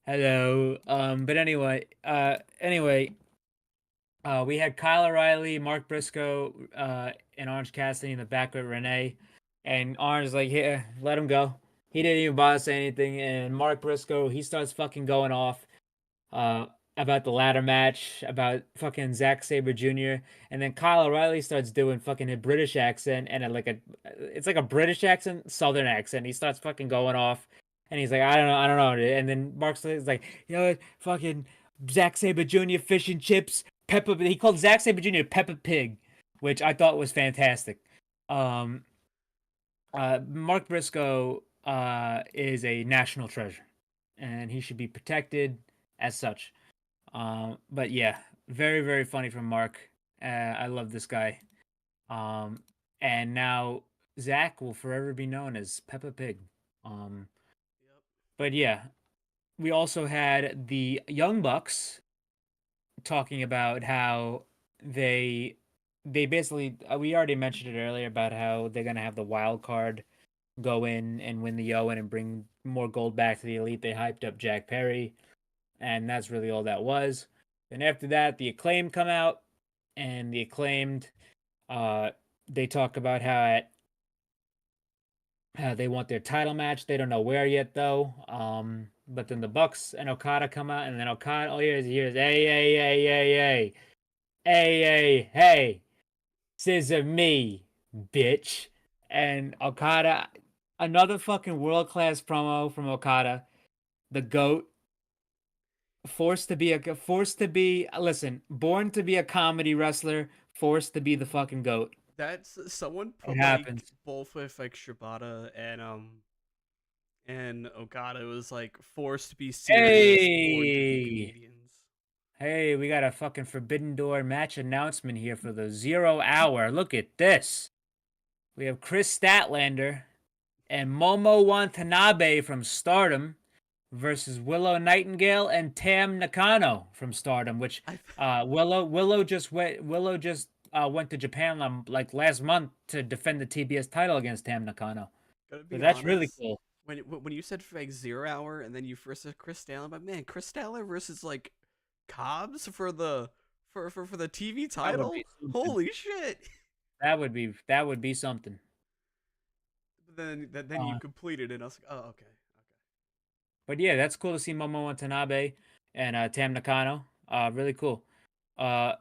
Hello. But anyway, we had Kyle O'Reilly, Mark Briscoe, and Orange Cassidy in the back with Renee, and Orange like, here, let him go. He didn't even bother to say anything, and Mark Briscoe, he starts fucking going off, uh, about the ladder match, about fucking Zack Sabre Jr., and then Kyle O'Reilly starts doing fucking a British accent and it's like a British accent, Southern accent. He starts fucking going off, and he's like, I don't know, and then Mark's like, you know what, fucking Zack Sabre Jr. fish and chips, Peppa. He called Zack Sabre Jr. Peppa Pig, which I thought was fantastic. Um, Mark Briscoe is a national treasure, and he should be protected as such. But yeah, very very funny from Mark. I love this guy. Um, and now Zach will forever be known as Peppa Pig. Um, Yep. but yeah, we also had the Young Bucks talking about how they they basically we already mentioned it earlier about how they're gonna have the wild card go in and win the Owen and bring more gold back to the elite. They hyped up Jack Perry, and that's really all that was. Then after that, the Acclaimed come out, and the Acclaimed, uh, they talk about how they want their title match. They don't know where yet though. But then the Bucks and Okada come out, and then Okada, oh here's hey, hey, scissor me, bitch. And Okada, another fucking world class promo from Okada, the goat, forced to be listen, born to be a comedy wrestler, forced to be the fucking goat. That's someone It put like happens. both with like Shibata and Okada was like forced to be serious, born to be Hey, comedians. hey, we got a fucking Forbidden Door match announcement here for the 0 hour. Look at this. We have Chris Statlander and Momo Watanabe from Stardom versus Willow Nightingale and Tam Nakano from Stardom, which Willow just went to Japan like last month to defend the TBS title against Tam Nakano. Gotta So be that's really honest. cool. When you said like 0 hour and then you first said Chris Statler, but man, Chris Statler versus like Cobbs for the for the TV That would title. be something. Holy shit! That would be something. But then you completed it. And I was like, oh okay. But yeah, that's cool to see Momo Watanabe and Tam Nakano. Really cool. Uh,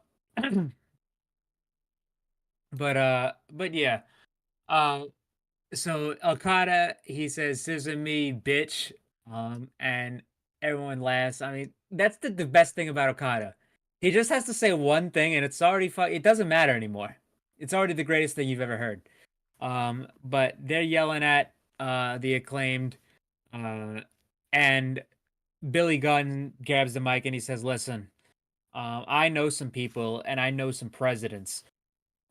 but yeah. Uh, so Okada, he says, "Scissor me, bitch," and everyone laughs. I mean, that's the best thing about Okada. He just has to say one thing, and it's already it doesn't matter anymore. It's already the greatest thing you've ever heard. But they're yelling at the Acclaimed, uh, and Billy Gunn grabs the mic and he says, "Listen, I know some people, and I know some presidents."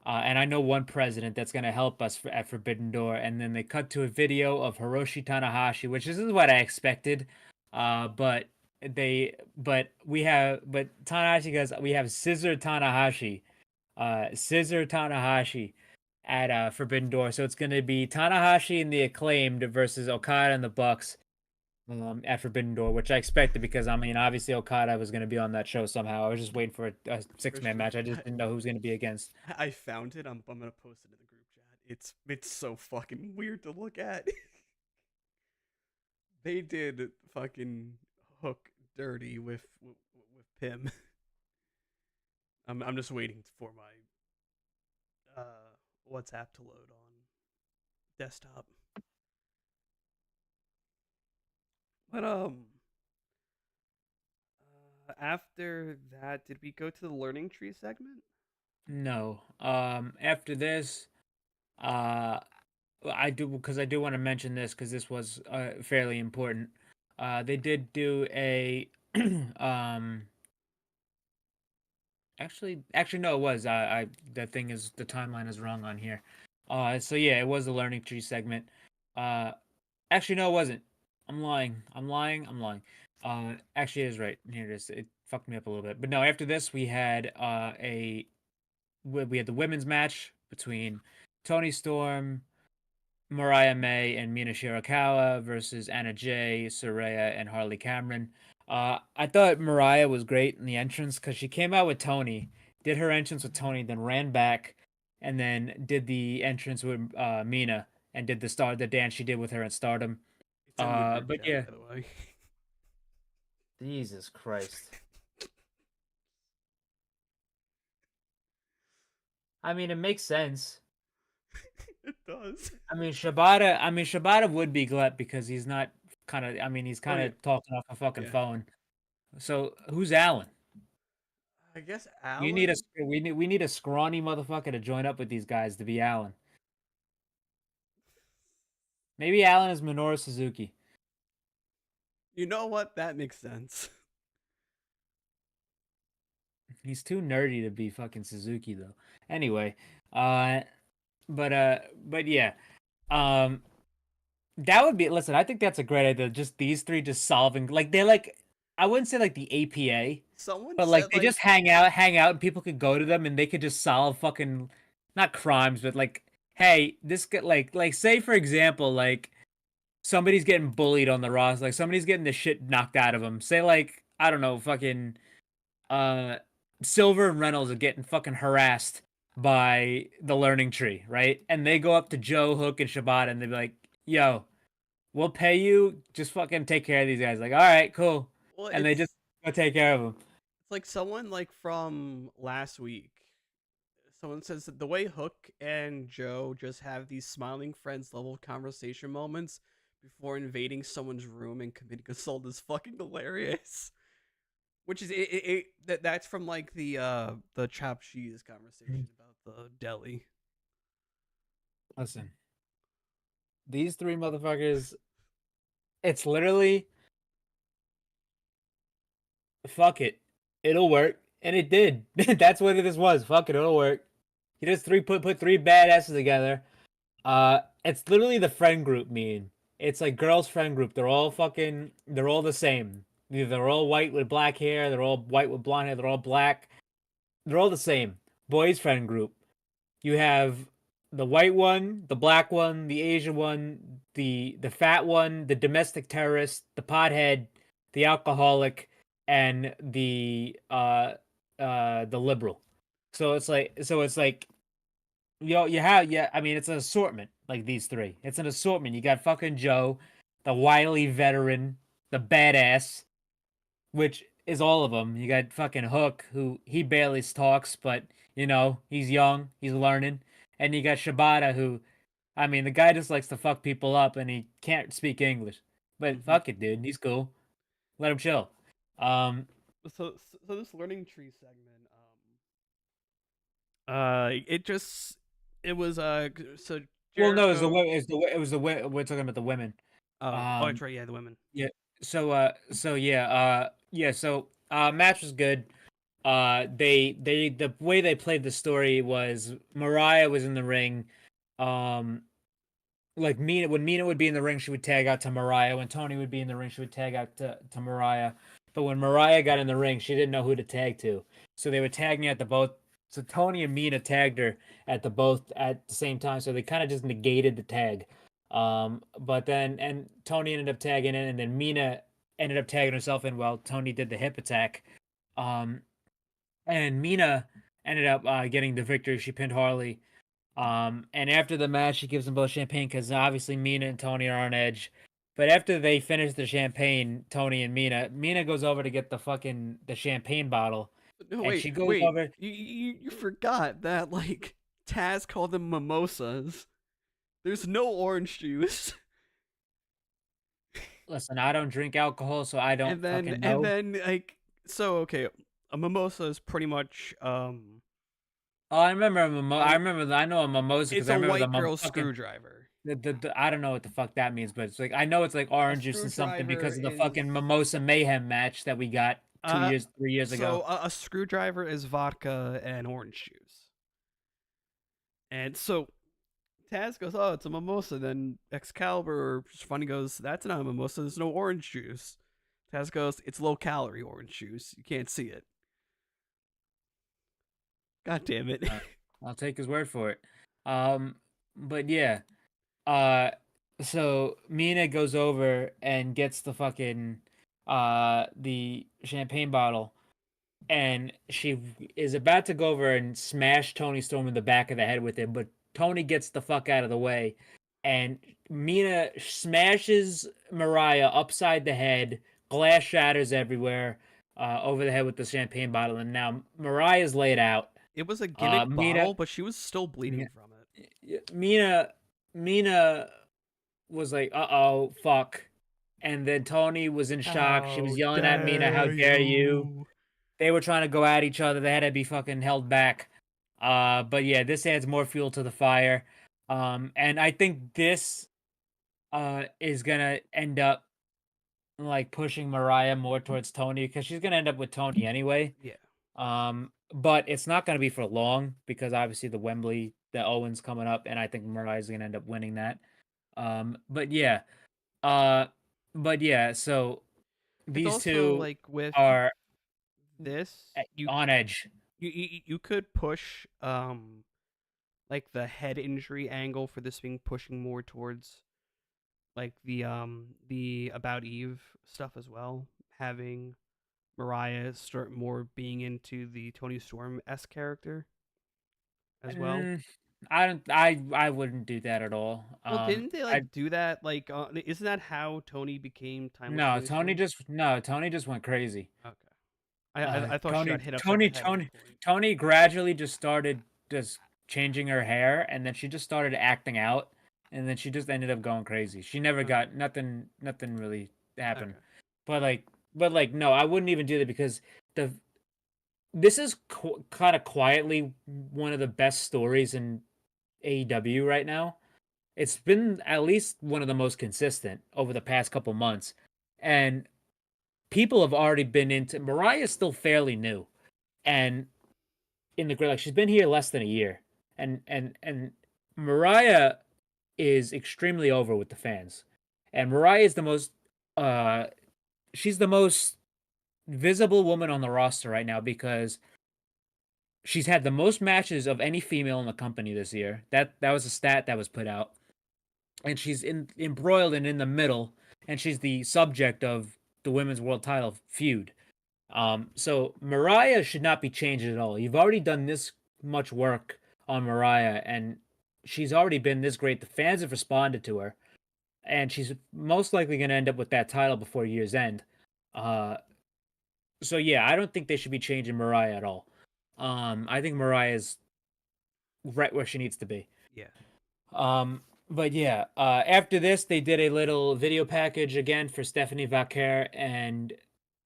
And I know one president that's going to help us at Forbidden Door. And then they cut to a video of Hiroshi Tanahashi, which is what I expected. But Tanahashi goes, we have Scissor Tanahashi at Forbidden Door. So it's going to be Tanahashi and the Acclaimed versus Okada and the Bucks at Forbidden Door, which I expected because I mean, obviously Okada was going to be on that show somehow. I was just waiting for a 6-man match. I just didn't know who was going to be against. I found it. I'm gonna post it in the group chat. It's so fucking weird to look at. They did fucking Hook dirty with Pim. I'm just waiting for my WhatsApp to load on desktop. But after that, did we go to the learning tree segment? No. After this, I do because I do want to mention this because this was fairly important. They did do a um Actually, no, it was. The thing is, the timeline is wrong on here. So yeah, it was the learning tree segment. Actually, no, it wasn't. I'm lying. I'm lying. I'm lying. Actually, it is right. Here it is. It fucked me up a little bit. But no, after this, we had we had the women's match between Toni Storm, Mariah May, and Mina Shirakawa versus Anna Jay, Saraya, and Harley Cameron. I thought Mariah was great in the entrance because she came out with Tony, did her entrance with Tony, then ran back, and then did the entrance with Mina, and did the dance she did with her in Stardom. It's in the group But chat, yeah, by the way. Jesus Christ. I mean, it makes sense. It does. I mean, Shibata would be Gleb because he's not kind of. I mean, he's kind of talking off a fucking Yeah. phone. So who's Alan? I guess Alan. We need a scrawny motherfucker to join up with these guys to be Alan. Maybe Alan is Minoru Suzuki. You know what? That makes sense. He's too nerdy to be fucking Suzuki though. Anyway, but yeah, that would be. Listen, I think that's a great idea. Just these three just solving like they're like. I wouldn't say like the APA, Someone but said, like they just hang out, and people could go to them and they could just solve fucking not crimes, but like, hey, this get like say for example, like somebody's getting bullied on the roster, like somebody's getting the shit knocked out of them. Say like I don't know, fucking Silver and Reynolds are getting fucking harassed by the Learning Tree, right? And they go up to Joe, Hook, and Shibata, and they be like, "Yo, we'll pay you. Just fucking take care of these guys." Like, all right, cool. well, And they just go take care of them. It's like someone like from last week. Someone says that the way Hook and Joe just have these smiling friends level conversation moments before invading someone's room and committing assault is fucking hilarious. Which is that's from like the chopped cheese conversation about the deli. Listen, these three motherfuckers, it's literally fuck it. It'll work. And it did. That's what this was. Fuck it, it'll work. He just put three badasses together. It's literally the friend group meme. It's like girls' friend group. They're all the same. They're all white with black hair, they're all white with blonde hair, they're all black. They're all the same. Boys' friend group. You have the white one, the black one, the Asian one, the fat one, the domestic terrorist, the pothead, the alcoholic, and the liberal. So it's like you have I mean it's an assortment like these three. It's an assortment. You got fucking Joe, the wily veteran, the badass, which is all of them. You got fucking Hook, who he barely talks, but you know he's young, he's learning, and you got Shibata, who, I mean, the guy just likes to fuck people up, and he can't speak English, but fuck it, dude, he's cool. Let him chill. So this learning tree segment, it was so. Well, no, it Jericho- was the we're talking about the women. Oh, that's right. Yeah, the women. Yeah. So match was good. The way they played the story was Mariah was in the ring. Like when Mina would be in the ring, she would tag out to Mariah. When Tony would be in the ring, she would tag out to Mariah. But when Mariah got in the ring, she didn't know who to tag to. So they were tagging at the both. So Tony and Mina tagged her at the same time. So they kind of just negated the tag. But then and Tony ended up tagging in, and then Mina ended up tagging herself in while Tony did the hip attack. And Mina ended up getting the victory. She pinned Harley. And after the match, she gives them both champagne because obviously Mina and Tony are on edge. But after they finish the champagne, Tony and Mina goes over to get the champagne bottle. No, And wait, she goes wait. over. You forgot that like Taz called them mimosas. There's no orange juice. Listen, I don't drink alcohol, so I don't fucking know. And then like okay, a mimosa is pretty much Oh, I remember a mimosa. I know a mimosa it's because I a remember white the girl fucking, screwdriver. I don't know what the fuck that means, but it's like I know it's like orange juice and something because of the screwdriver fucking is- mimosa mayhem match that we got 2 years, 3 years So ago. a screwdriver is vodka and orange juice. And so Taz goes, "Oh, it's a mimosa." Then Excalibur, just funny, goes, "That's not a mimosa. There's no orange juice." Taz goes, "It's low calorie orange juice. You can't see it." God damn it. I'll take his word for it. But yeah, uh, so Mina goes over and gets the fucking the champagne bottle, and she is about to go over and smash Tony Storm in the back of the head with it, but Tony gets the fuck out of the way, and Mina smashes Mariah upside the head. Glass shatters everywhere over the head with the champagne bottle, and now Mariah's laid out. It was a gimmick Mina, bottle, but she was still bleeding from it. Mina was like, "Uh-oh, fuck." And then Tony was in shock. She was yelling at Mina, "How dare you?" They were trying to go at each other. They had to be fucking held back. But yeah, this adds more fuel to the fire. And I think this is gonna end up like pushing Mariah more towards Tony because she's gonna end up with Tony anyway. Yeah. But it's not gonna be for long because obviously the Owens coming up, and I think Mariah's gonna end up winning that. But yeah, uh, so It's these also two like with are this, you on edge. you could push like the head injury angle for this being pushing more towards like the About Eve stuff as well, having Mariah start more being into the Tony Storm S character as well. I don't. I wouldn't do that at all. Well, didn't they I like do that? Like, isn't that how Tony became Timeless? no. Tony Storm? Tony just went crazy. Okay. I thought she got hit upside Tony the head at one point. Tony gradually just started just changing her hair, and then she just started acting out, and then she just ended up going crazy. She never got nothing. Nothing really happened. Okay. But like no, I wouldn't even do that because this is kind of quietly one of the best stories in AEW right now. It's been at least one of the most consistent over the past couple months, and people have already been into. Mariah's still fairly new, and in the great, like she's been here less than a year, and Mariah is extremely over with the fans, and Mariah is the most she's the most visible woman on the roster right now because she's had the most matches of any female in the company this year. That was a stat that was put out, and she's embroiled and in the middle, and she's the subject of the women's world title feud. So Mariah should not be changed at all. You've already done this much work on Mariah, and she's already been this great. The fans have responded to her, and she's most likely going to end up with that title before year's end. So yeah, I don't think they should be changing Mariah at all. I think Mariah's right where she needs to be. Yeah. But yeah, after this, they did a little video package again for Stephanie Vaquer and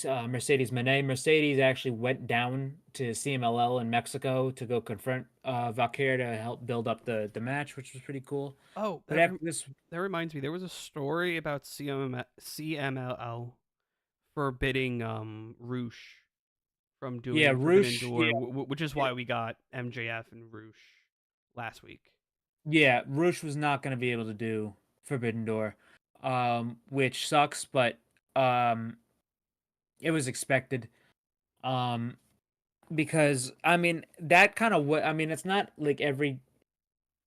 Mercedes Moné. Mercedes actually went down to CMLL in Mexico to go confront Vaquer to help build up the match, which was pretty cool. Oh, But after this, that reminds me. There was a story about CMLL forbidding Roosh from doing Forbidden Roosh, Door, which is why we got MJF and Roosh last week. yeah, Roosh was not going to be able to do Forbidden Door, which sucks, but it was expected. Because I mean that kind of what I mean. It's not like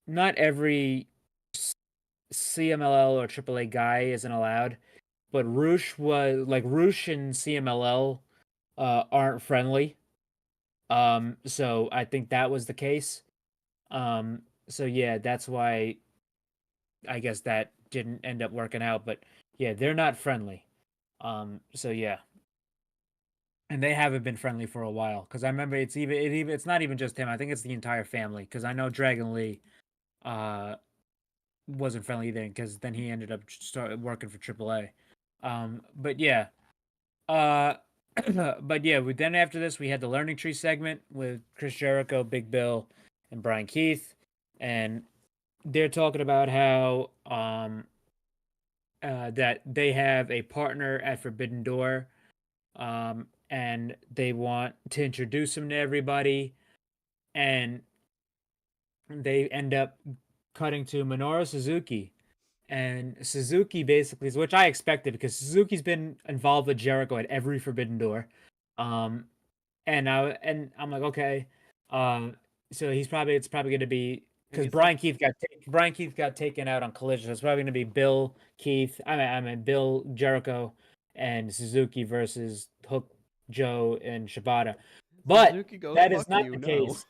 not every CMLL or AAA guy isn't allowed, but Roosh and CMLL aren't friendly. So I think that was the case. So yeah, that's why I guess that didn't end up working out. But yeah, they're not friendly. So yeah, and they haven't been friendly for a while. Because I remember it's not even just him. I think it's the entire family. Because I know Dragon Lee, wasn't friendly then. Because then he ended up started working for AAA. But yeah, but yeah. Then after this, we had the Learning Tree segment with Chris Jericho, Big Bill, and Brian Keith, and they're talking about how that they have a partner at Forbidden Door, and they want to introduce him to everybody, and they end up cutting to Minoru Suzuki. And Suzuki basically is, which I expected because Suzuki's been involved with Jericho at every Forbidden Door. Um, and I'm like, okay. So it's probably gonna be because Brian Keith got taken out on Collision. So it's probably gonna be Bill Keith. I mean Bill Jericho and Suzuki versus Hook, Joe, and Shibata. But Suzuki goes, that is "Fuck not you, the no." case.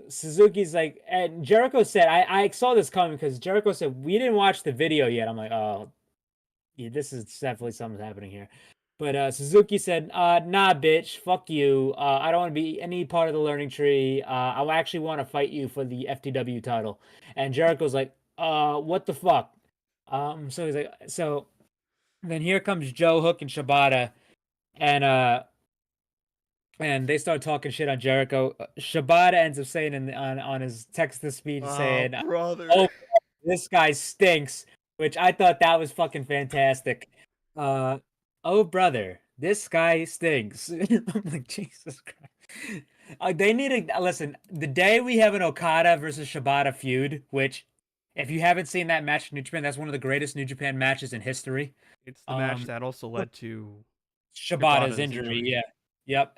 Suzuki's like, and Jericho said, I saw this coming because Jericho said we didn't watch the video yet. I'm like, oh, yeah, this is definitely something's happening here. But Suzuki said, nah, bitch, fuck you. I don't want to be any part of the learning tree. I actually want to fight you for the FTW title. And Jericho's like, what the fuck? So he's like, so then here comes Joe, Hook, and Shibata, and they start talking shit on Jericho. Shibata ends up saying on his text to speech saying, brother. "Oh, this guy stinks," which I thought that was fucking fantastic. Oh brother, this guy stinks. I'm like, Jesus Christ. They need to listen. The day we have an Okada versus Shibata feud, which if you haven't seen that match in New Japan, that's one of the greatest New Japan matches in history. It's the match that also led to Shibata's injury. Yeah. Yep.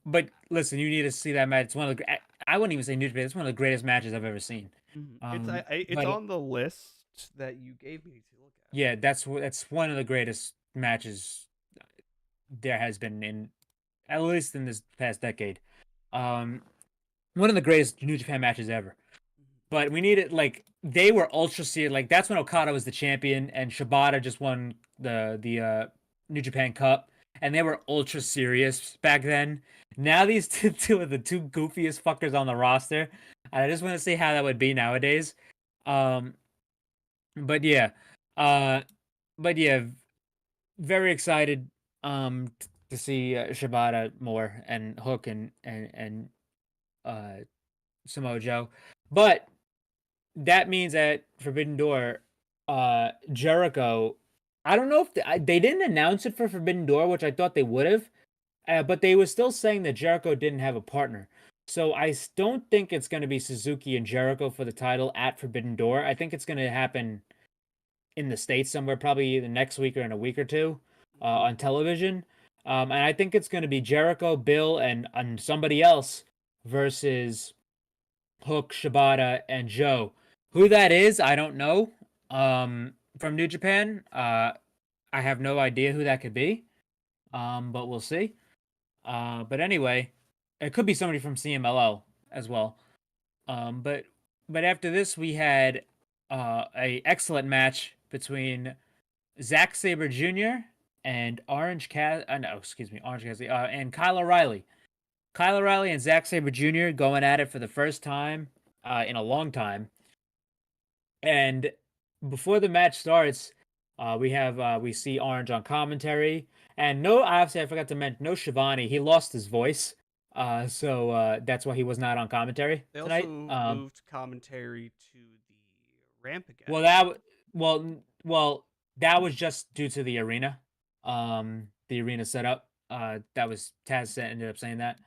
But listen, you need to see that match. It's one of the I wouldn't even say New Japan. It's one of the greatest matches I've ever seen. It's but on the list that you gave me to look at. Yeah, that's one of the greatest matches there has been in at least in this past decade. One of the greatest New Japan matches ever. But we needed like they were ultra serious. Like that's when Okada was the champion and Shibata just won the New Japan Cup, and they were ultra serious back then. Now these two are the two goofiest fuckers on the roster, and I just want to see how that would be nowadays. But yeah, uh, but yeah, very excited to see Shibata more and Hook and uh Samoa Joe, but that means at Forbidden Door, Jericho. I don't know if they didn't announce it for Forbidden Door, which I thought they would have, but they were still saying that Jericho didn't have a partner. So I don't think it's going to be Suzuki and Jericho for the title at Forbidden Door. I think it's going to happen in the States somewhere, probably the next week or in a week or two on television. And I think it's going to be Jericho, Bill, and somebody else versus Hook, Shibata, and Joe. Who that is, I don't know. From New Japan, I have no idea who that could be. But we'll see. But anyway, it could be somebody from CMLL as well. But after this, we had a excellent match between Zack Sabre Jr. and Orange Cassidy, and Kyle O'Reilly. Kyle O'Reilly and Zack Sabre Jr. going at it for the first time in a long time. And before the match starts, we see Orange on commentary, and obviously I forgot to mention no Shivani. He lost his voice, so that's why he was not on commentary They tonight. also moved commentary to the ramp again. Well, that was just due to the arena, the arena setup. That was Taz ended up saying that,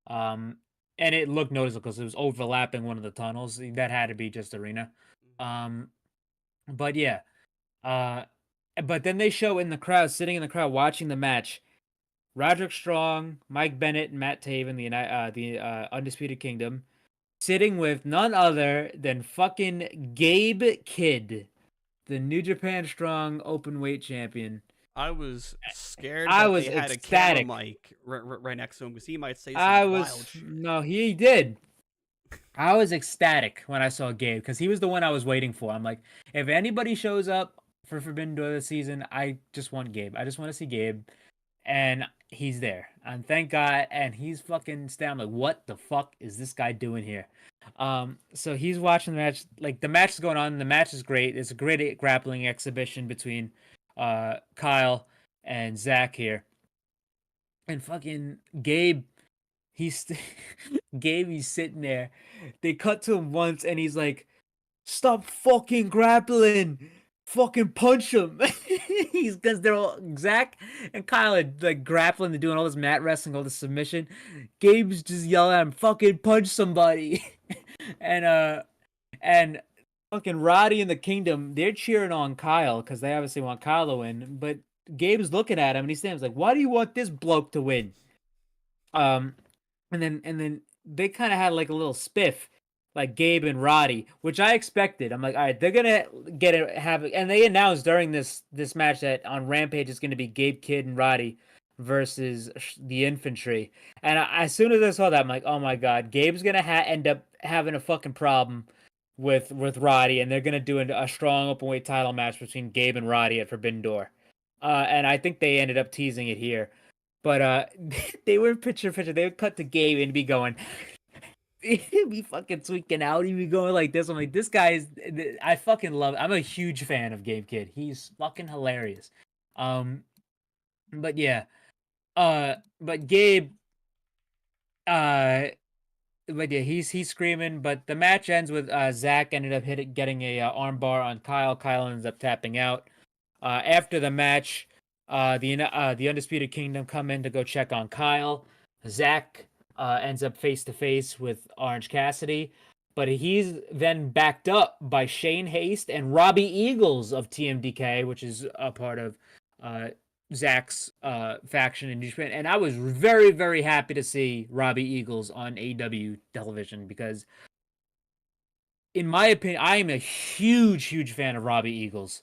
and it looked noticeable because it was overlapping one of the tunnels. That had to be just arena. But yeah, but then they show in the crowd, sitting in the crowd watching the match, Roderick Strong, Mike Bennett, and Matt Taven, the Undisputed Kingdom, sitting with none other than fucking Gabe Kidd, the New Japan Strong Openweight champion. I was scared I that was they had ecstatic. a camera mic right next to him because he might say some wild shit. No, he did. I was ecstatic when I saw Gabe because he was the one I was waiting for. I'm like, if anybody shows up for Forbidden Door this season, I just want Gabe. I just want to see Gabe, and he's there. And thank God. And he's fucking I'm like, what the fuck is this guy doing here? So he's watching the match. Like the match is going on. The match is great. It's a great grappling exhibition between Kyle and Zach here. And fucking Gabe, he's sitting there. They cut to him once and he's like, stop fucking grappling. fucking punch him. He's because they're all Zach and Kyle are like grappling, they're doing all this mat wrestling, all this submission. Gabe's just yelling at him, fucking punch somebody. And fucking Roddy and the Kingdom, they're cheering on Kyle because they obviously want Kyle to win. But Gabe's looking at him and he stands like, "Why do you want this bloke to win?" And then they kind of had like a little spiff, like Gabe and Roddy, which I expected. I'm like, all right, they're gonna and they announced during this match that on Rampage it's gonna be Gabe Kidd and Roddy versus the Infantry. And as soon as I saw that, I'm like, oh my god, Gabe's gonna end up having a fucking problem with Roddy, and they're gonna do a strong openweight title match between Gabe and Roddy at Forbidden Door. And I think they ended up teasing it here. But they were picture. They would cut to Gabe and be going, he'd be fucking tweaking out. He'd be going like this. I'm like, this guy is. I fucking love it. I'm a huge fan of Gabe Kidd. He's fucking hilarious. But yeah, but Gabe, but yeah, he's screaming. But the match ends with Zach ended up getting a armbar on Kyle. Kyle ends up tapping out. After the match, the Undisputed Kingdom come in to go check on Kyle. Zach ends up face to face with Orange Cassidy, but he's then backed up by Shane Haste and Robbie Eagles of TMDK, which is a part of Zach's faction in New Japan. And I was very, very happy to see Robbie Eagles on AEW television because, in my opinion, I am a huge, huge fan of Robbie Eagles.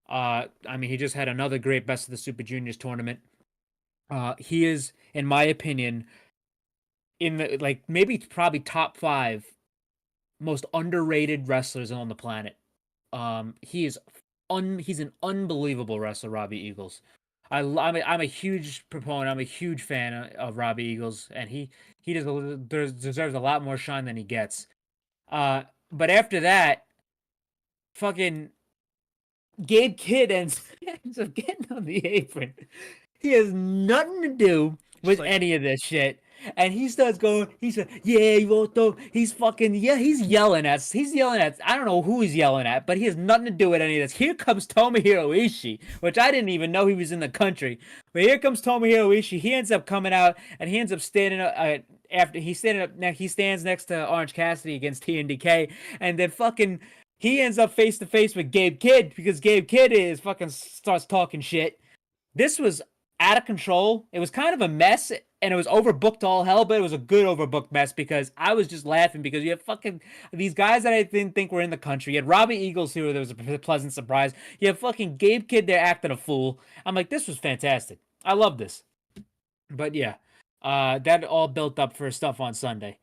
I mean, he just had another great Best of the Super Juniors tournament. He is, in my opinion, in the maybe probably top 5 most underrated wrestlers on the planet. He's an unbelievable wrestler, Robbie Eagles. I'm a huge proponent. I'm a huge fan of Robbie Eagles, and he deserves a lot more shine than he gets. But after that, fucking Gabe Kidd ends up getting on the apron. He has nothing to do with any of this shit. And he starts going, he said, yeah, you won't throw. He's yelling at, I don't know who he's yelling at, but he has nothing to do with any of this. Here comes Tomohiro Ishii, which I didn't even know he was in the country. But here comes Tomohiro Ishii. He ends up coming out and he ends up standing up, he stands next to Orange Cassidy against TNDK. And then he ends up face to face with Gabe Kidd because Gabe Kidd starts talking shit. This was out of control. It was kind of a mess, and it was overbooked all hell, but it was a good overbooked mess because I was just laughing because you have fucking these guys that I didn't think were in the country. You had Robbie Eagles here, there was a pleasant surprise. You have fucking Gabe Kidd there acting a fool. I'm like, this was fantastic. I love this. But yeah, that all built up for stuff on Sunday.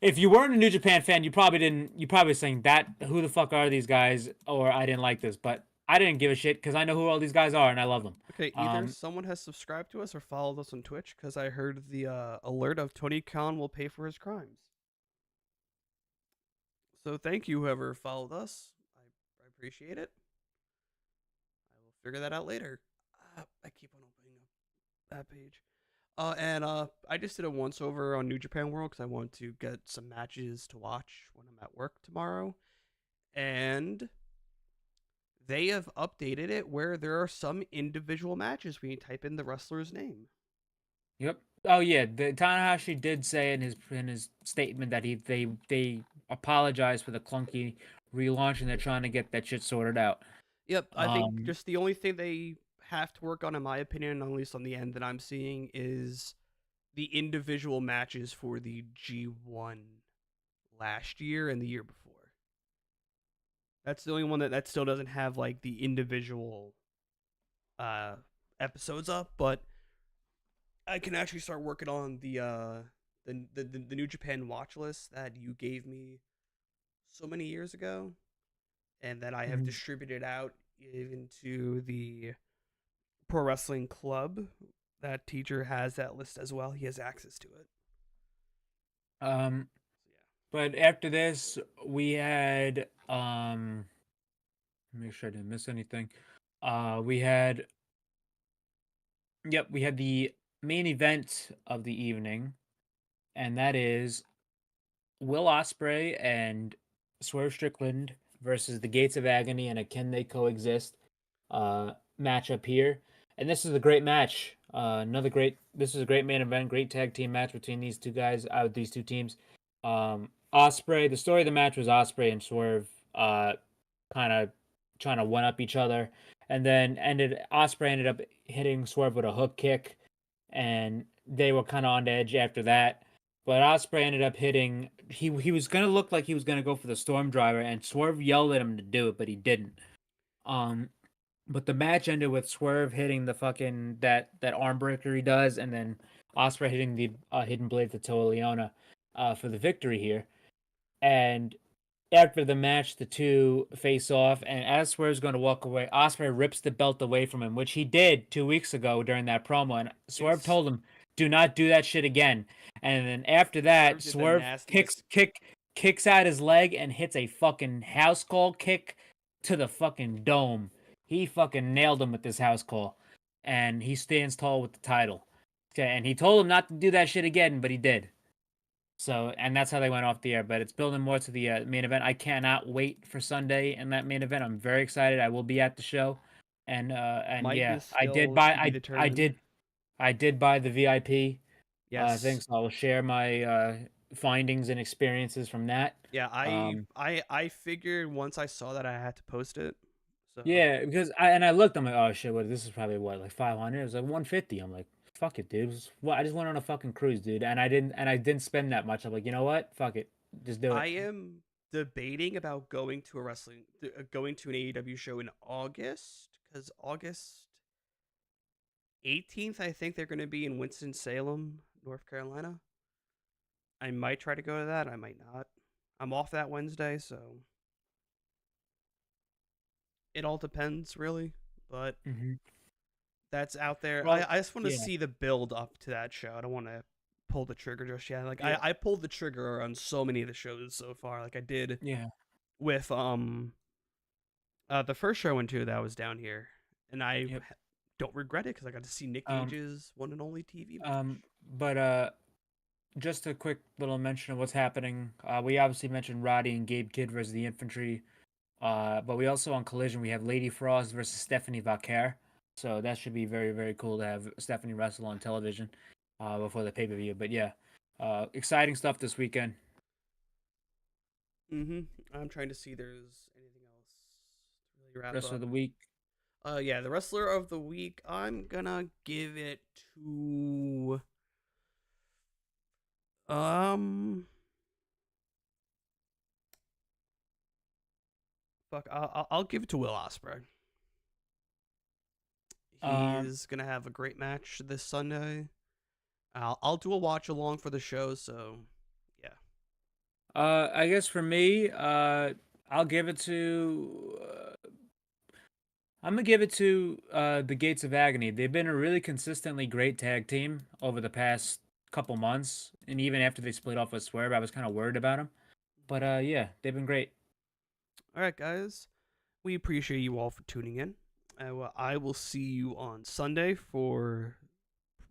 If you weren't a New Japan fan, you probably saying that, who the fuck are these guys, or I didn't like this, but I didn't give a shit because I know who all these guys are and I love them. Okay, either someone has subscribed to us or followed us on Twitch because I heard the alert of Tony Khan will pay for his crimes. So thank you, whoever followed us. I appreciate it. I will figure that out later. I keep on opening up that page. And I just did a once over on New Japan World because I want to get some matches to watch when I'm at work tomorrow. And they have updated it where there are some individual matches when you type in the wrestler's name. Yep. Oh yeah, the Tanahashi did say in his statement that they apologized for the clunky relaunch and they're trying to get that shit sorted out. Yep, I think just the only thing they have to work on, in my opinion, at least on the end that I'm seeing, is the individual matches for the G1 last year and the year before. That's the only one that still doesn't have like the individual episodes up, but I can actually start working on the New Japan watch list that you gave me so many years ago, and that I have distributed out into the Pro Wrestling Club. That teacher has that list as well. He has access to it. But after this, we had make sure I didn't miss anything. We had the main event of the evening, and that is Will Ospreay and Swerve Strickland versus the Gates of Agony and a Can They Coexist matchup here. And this is a great match. This is a great main event, great tag team match between these two guys, these two teams. Osprey, the story of the match was Osprey and Swerve kind of trying to one up each other. And then Osprey ended up hitting Swerve with a hook kick, and they were kind of on the edge after that. But Osprey ended up hitting. He was gonna look like he was gonna go for the Storm Driver, and Swerve yelled at him to do it, but he didn't. Um, but the match ended with Swerve hitting the fucking that arm breaker he does, and then Osprey hitting the hidden blade to Toa Leona for the victory here. And after the match, the two face off, and as Swerve's going to walk away, Osprey rips the belt away from him, which he did 2 weeks ago during that promo. And Swerve told him, "Do not do that shit again." And then after that, Swerve kicks out his leg and hits a fucking house call kick to the fucking dome. He fucking nailed him with this house call, and he stands tall with the title. Okay, and he told him not to do that shit again, but he did. So, and that's how they went off the air. But it's building more to the main event. I cannot wait for Sunday in that main event. I'm very excited. I will be at the show, and Mike yeah, is I did still buy. to be determined. I did buy the VIP Yes. thing. So I will share my findings and experiences from that. Yeah, I figured once I saw that I had to post it. So Yeah, because I looked. I'm like, oh shit, what? This is probably what, like 500. It was like 150. I'm like, fuck it, dude. I just went on a fucking cruise, dude, and I didn't spend that much. I'm like, you know what? Fuck it, just do it. I am debating about going to going to an AEW show in August, because August 18th, I think they're going to be in Winston-Salem, North Carolina. I might try to go to that. I might not. I'm off that Wednesday, so it all depends, really. But that's out there. Well, I just want to see the build up to that show. I don't want to pull the trigger just yet. Like I pulled the trigger on so many of the shows so far. Like I did with the first show I went to that was down here, and I don't regret it because I got to see Nick Cage's one and only TV match. But just a quick little mention of what's happening. We obviously mentioned Roddy and Gabe Kidd versus the Infantry. But we also on Collision we have Lady Frost versus Stephanie Vaquer. So that should be very, very cool to have Stephanie wrestle on television before the pay-per-view. But yeah, exciting stuff this weekend. I'm trying to see there's anything else to really wrap Rest up. of the week. Yeah, the wrestler of the week, I'm gonna give it to I'll give it to Will Ospreay. He's gonna have a great match this Sunday. I'll do a watch along for the show, so yeah. I guess for me, I'll give it to. I'm gonna give it to the Gates of Agony. They've been a really consistently great tag team over the past couple months, and even after they split off with Swerve, I was kind of worried about them. But yeah, they've been great. All right, guys, we appreciate you all for tuning in. I will see you on Sunday for,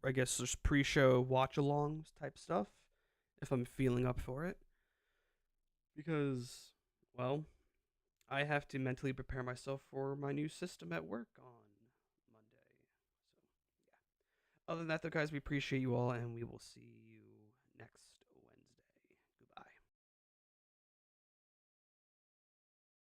I guess, just pre-show watch-alongs type stuff, if I'm feeling up for it. Because, well, I have to mentally prepare myself for my new system at work on Monday. So, yeah. Other than that, though, guys, we appreciate you all, and we will see you